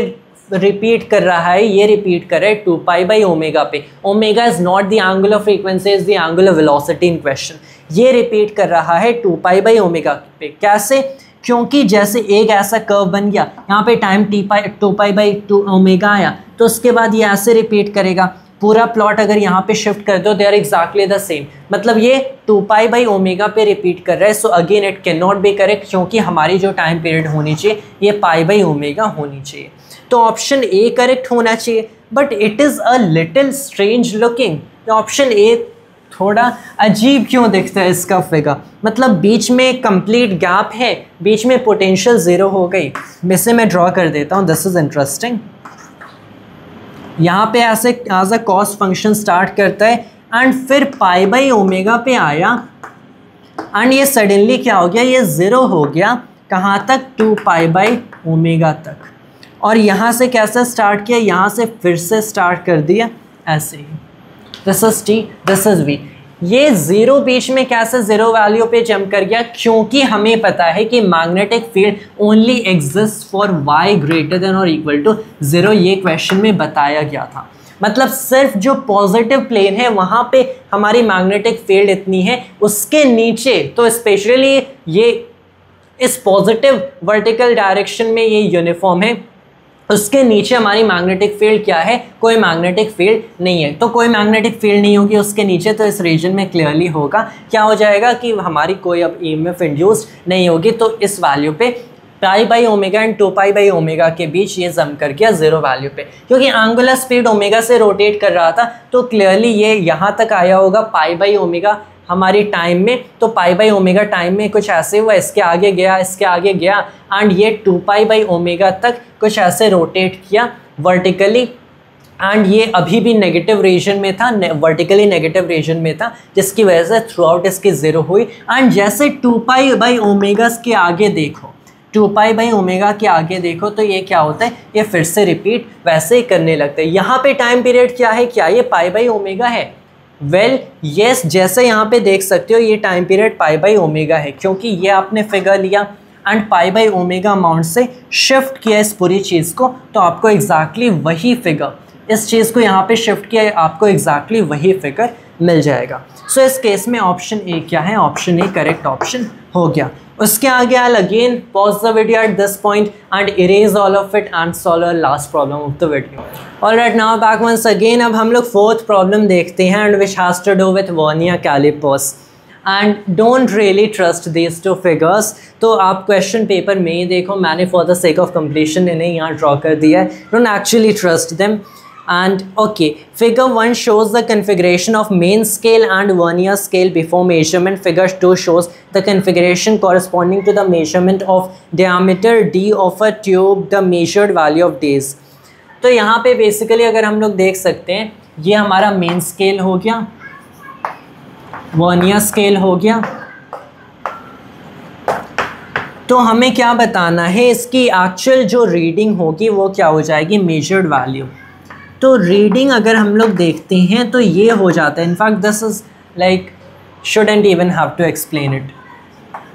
रिपीट कर रहा है, ये रिपीट कर रहा है 2 पाई बाई ओमेगा पे। Omega is not the angular frequency, is the angular velocity in question. ये रिपीट कर रहा है 2 पाई बाई ओमेगा पे। कैसे, क्योंकि जैसे एक ऐसा कर्व बन गया, यहाँ पे टाइम 2 पाई बाई 2 ओमेगा आया, तो उसके बाद ये ऐसे रिपीट करेगा। पूरा प्लॉट अगर यहाँ पे शिफ्ट कर दो, they are exactly the same, मतलब ये 2 पाई बाई ओमेगा पे रिपीट कर रहा है। So again it can not be correct, क्योंकि हमारी जो टाइम पीरियड होनी चाहिए ये पाई बाई ओमेगा होनी चाहिए। तो ऑप्शन ए करेक्ट होना चाहिए, but it is a little strange looking. Option A थोड़ा अजीब क्यों दिखता है इसका फिगर, मतलब बीच में कंप्लीट गैप है, बीच में पोटेंशियल ज़ीरो हो गई। इसे मैं ड्रॉ कर देता हूँ, दिस इज़ इंटरेस्टिंग। यहाँ पे ऐसे as a cos function start करता है एंड फिर पाई बाई ओमेगा पे आया एंड ये सडनली क्या हो गया, ये ज़ीरो हो गया कहाँ तक, 2 पाई बाई ओमेगा तक। और यहाँ से कैसे स्टार्ट किया, यहाँ से फिर से स्टार्ट कर दिया ऐसे ही, this is T, this is we. ये ज़ीरो बीच में कैसे ज़ीरो वैल्यू पे जंप कर गया, क्योंकि हमें पता है कि magnetic field only exist for y greater than और इक्वल टू 0, ये क्वेश्चन में बताया गया था। मतलब सिर्फ जो पॉजिटिव प्लेन है वहाँ पे हमारी मैग्नेटिक फील्ड इतनी है, उसके नीचे तो स्पेशली ये इस पॉजिटिव वर्टिकल डायरेक्शन में ये यूनिफॉर्म है, उसके नीचे हमारी मैग्नेटिक फील्ड क्या है, कोई मैग्नेटिक फील्ड नहीं है। तो कोई मैग्नेटिक फील्ड नहीं होगी उसके नीचे, तो इस रीजन में क्लियरली होगा क्या हो जाएगा कि हमारी कोई अब ईएमएफ इंड्यूस्ड नहीं होगी। तो इस वैल्यू पे पाई by omega and 2 pi by omega के बीच ये जम कर गया ज़ीरो वैल्यू पे, क्योंकि एंगुलर स्पीड ओमेगा से रोटेट कर रहा था, तो क्लियरली ये यहाँ तक आया होगा पाई बाई ओमेगा हमारी टाइम में। तो पाई बाई ओमेगा टाइम में कुछ ऐसे हुआ, इसके आगे गया, इसके आगे गया एंड ये 2 पाई बाई ओमेगा तक कुछ ऐसे रोटेट किया वर्टिकली, एंड ये अभी भी नेगेटिव रीजन में था, वर्टिकली नेगेटिव रीजन में था, जिसकी वजह से थ्रू आउट इसकी ज़ीरो हुई। एंड जैसे 2 पाई बाई ओमेगा के आगे देखो, 2 पाई बाई ओमेगा के आगे देखो, तो ये क्या होता है, ये फिर से रिपीट वैसे ही करने लगता है। यहाँ पे टाइम पीरियड क्या है, क्या ये पाई बाई ओमेगा है? वेल येस, जैसे यहाँ पे देख सकते हो ये time period pi by omega है, क्योंकि ये आपने फिगर लिया and pi by omega amount से शिफ्ट किया इस पूरी चीज़ को, तो आपको एग्जैक्टली वही फिगर, इस चीज़ को यहाँ पे शिफ्ट किया, आपको एग्जैक्टली वही फिगर मिल जाएगा। सो इस केस में ऑप्शन ए क्या है, ऑप्शन ए करेक्ट ऑप्शन हो गया। उसके आगे I'll again pause the video at this point and erase all of it and solve the last problem of the video. Alright, now back once again. अब हम लोग fourth problem देखते हैं and which has to do with vernier calipers. And don't really trust these two figures. तो आप question paper में ही देखो, मैंने for the sake of completion इन्हें यहाँ draw कर दिया है. Don't actually trust them. And okay, figure 1 shows the configuration of main scale and vernier scale before measurement. Figure 2 shows the configuration corresponding to the measurement of diameter d of a tube, the measured value of days. तो यहाँ पे basically अगर हम लोग देख सकते हैं, ये हमारा मेन स्केल हो गया, वर्नियर स्केल हो गया। तो हमें क्या बताना है, इसकी एक्चुअल जो रीडिंग होगी वो क्या हो जाएगी, मेजर्ड वैल्यू। तो रीडिंग अगर हम लोग देखते हैं तो ये हो जाता है, in fact this is like shouldn't even have to explain it.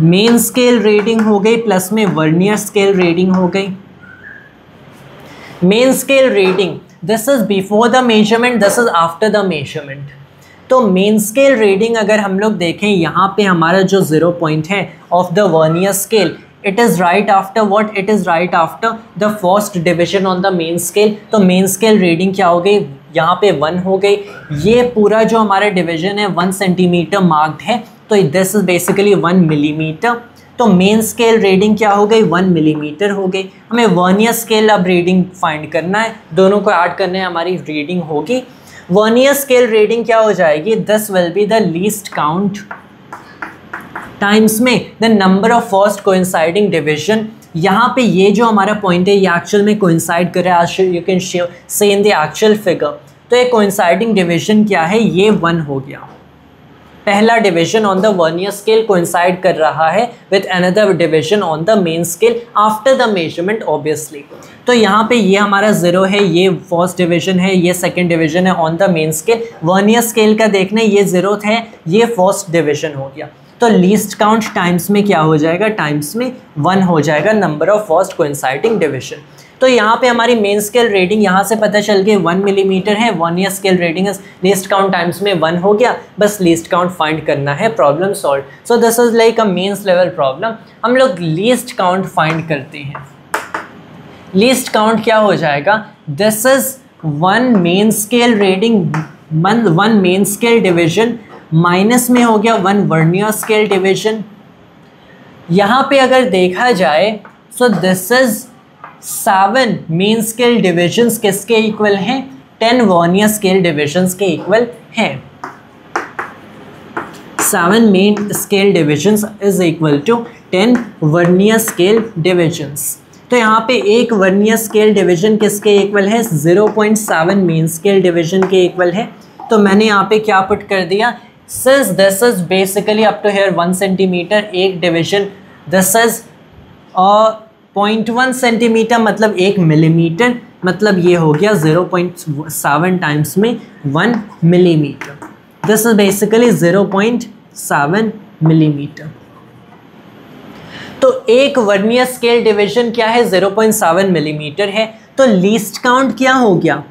Main scale reading हो गई प्लस में वर्नियर स्केल रीडिंग हो गई। Main scale reading this is before the measurement, this is after the measurement. तो मेन स्केल रीडिंग अगर हम लोग देखें, यहाँ पे हमारा जो 0 पॉइंट है of the vernier scale, it is right after what, it is right after the first division on the main scale। तो मेन स्केल रीडिंग क्या हो गई, यहाँ पे 1 हो गई। ये पूरा जो हमारा डिवीजन है 1 सेंटीमीटर मार्क्ड है, तो दिस इज बेसिकली 1 मिलीमीटर। तो मेन स्केल रीडिंग क्या हो गई, 1 मिलीमीटर हो गई। हमें वर्नियर स्केल अब रीडिंग फाइंड करना है, दोनों को ऐड करना है, हमारी रीडिंग होगी। वर्नियर स्केल रीडिंग क्या हो जाएगी, this will be the least count times में the number of first coinciding division. यहाँ पे ये जो हमारा पॉइंट है ये एक्चुअल में कोइंसाइड कर रहा है, you can say in the actual figure. तो ये कोइंसाइडिंग डिवीजन क्या है, ये 1 हो गया। पहला division on the vernier scale coincide कर रहा है with another division on the main scale after the measurement obviously. तो यहाँ पे ये हमारा 0 है, ये फर्स्ट डिवीजन है, ये सेकंड डिवीजन है on the main scale. Vernier scale का देखना, ये 0 है, ये फर्स्ट डिवीजन हो गया। तो लीस्ट काउंट टाइम्स में क्या हो जाएगा, टाइम्स में 1 हो जाएगा, number of first coinciding division. तो यहाँ पे हमारी मेन स्केल रीडिंग यहाँ से पता चल गई 1 मिलीमीटर है, vernier scale reading least count times में 1 हो गया, बस लीस्ट काउंट फाइंड करना है, problem solve. So this is like a mains level problem. हम लोग लीस्ट काउंट फाइंड करते हैं। लीस्ट काउंट क्या हो जाएगा, this is 1 main scale reading, 1 main scale division minus में हो गया 1 वर्नियर स्केल डिवीजन। यहाँ पे अगर देखा जाए so this is 7 main scale divisions किसके इक्वल हैं, 10 वर्नियर स्केल डिविजन्स के इक्वल हैं। 7 main scale divisions is equal to 10 vernier scale divisions. तो यहाँ पे एक वर्नियर स्केल डिवीजन किसके इक्वल है? 0.7 मेन स्केल डिवीजन के इक्वल है। तो मैंने यहाँ पे क्या पुट कर दिया, since this is basically up to here 1 centimetre एक डिवीजन, दिस इज 0.1 सेंटीमीटर मतलब 1 मिलीमीटर, मतलब ये हो गया 0.7 टाइम्स में 1 millimetre. This is basically 0.7 millimetre. तो एक वर्नियर स्केल डिवीजन क्या है? 0.7 मिलीमीटर है। तो लीस्ट काउंट क्या हो गया?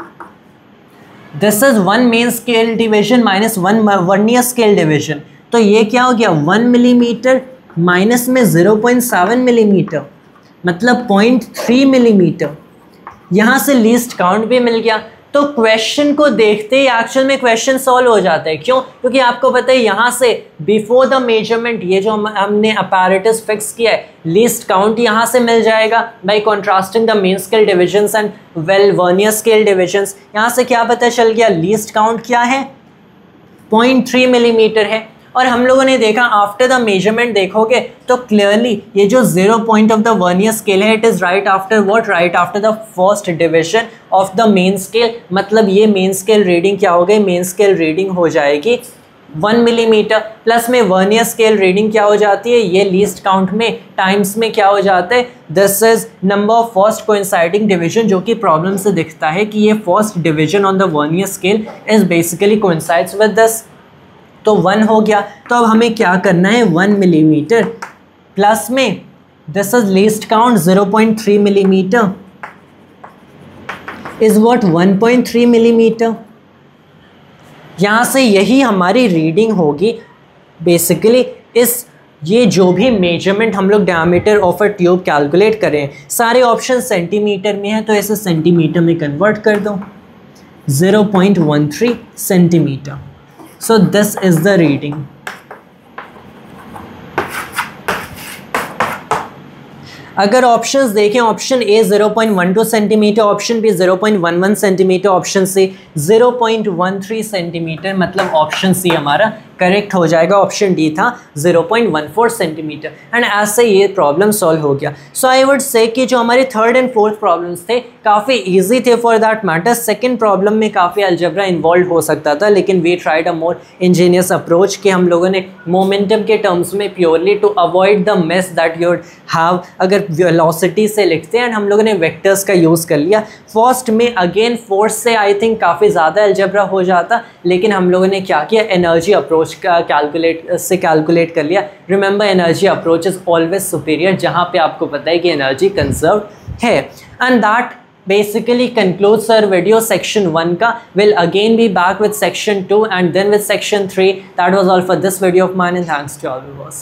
This is 1 main scale division minus 1 vernier scale division. तो ये क्या हो गया? 1 मिलीमीटर माइनस में 0.7 मिलीमीटर मतलब 0.3 मिलीमीटर। यहाँ से लीस्ट काउंट भी मिल गया। तो क्वेश्चन को देखते ही एक्चुअल में क्वेश्चन सॉल्व हो जाता है। क्यों? क्योंकि आपको पता है यहाँ से बिफोर द मेजरमेंट ये जो हमने अपैरेटस फिक्स किया है, लीस्ट काउंट यहाँ से मिल जाएगा by contrasting the main scale divisions and vernier scale divisions. यहाँ से क्या पता चल गया? लीस्ट काउंट क्या है? 0.3 मिलीमीटर है। और हम लोगों ने देखा आफ्टर द मेजरमेंट देखोगे तो क्लियरली ये जो 0 point of the vernier scale है, it is right after what? Right after the first division of the main scale. मतलब ये मेन स्केल रीडिंग क्या हो गई? मेन स्केल रीडिंग हो जाएगी 1 मिलीमीटर, प्लस में वर्नियर स्केल रीडिंग क्या हो जाती है? ये लीस्ट काउंट में टाइम्स में क्या हो जाता है? This is number of first coinciding division, जो कि प्रॉब्लम से दिखता है कि ये first division on the vernier scale is basically coincides with this. तो 1 हो गया। तो अब हमें क्या करना है? 1 मिलीमीटर प्लस में this is least count 0.3 millimetre is what? 1.3 millimetre. यहाँ से यही हमारी रीडिंग होगी बेसिकली। ये जो भी मेजरमेंट हम लोग diameter of a tube calculate करें, सारे ऑप्शन सेंटीमीटर में है, तो इसे सेंटीमीटर में कन्वर्ट कर दो। 0.13 centimetre. So this is the reading. अगर ऑप्शंस देखें, option a 0.12 centimetre, option b 0.11 centimetre, option c 0.13 centimetre, मतलब ऑप्शन सी हमारा करेक्ट हो जाएगा। ऑप्शन डी था 0.14 सेंटीमीटर। एंड ऐसे ये प्रॉब्लम सॉल्व हो गया। सो आई वुड से कि जो हमारे थर्ड एंड फोर्थ प्रॉब्लम्स थे काफ़ी इजी थे for that matter. Second problem में काफ़ी अलजेब्रा इन्वॉल्व हो सकता था, लेकिन we tried a more ingenious approach कि हम लोगों ने मोमेंटम के टर्म्स में purely to avoid the mess that you have अगर वेलोसिटी से लिखते हैं, एंड हम लोगों ने वेक्टर्स का यूज़ कर लिया। फर्स्ट में अगेन फोर्स से आई थिंक काफ़ी ज़्यादा अलजेब्रा हो जाता, लेकिन हम लोगों ने क्या किया? एनर्जी अप्रोच का कैलकुलेट कर लिया। Remember, energy approach is always superior, जहाँ पे आपको पता है कि एनर्जी कंजर्व है। And that basically concludes our video section 1 ka. We'll again be back with section 2 and then with section 3. That was all for this video of mine, and thanks to all viewers.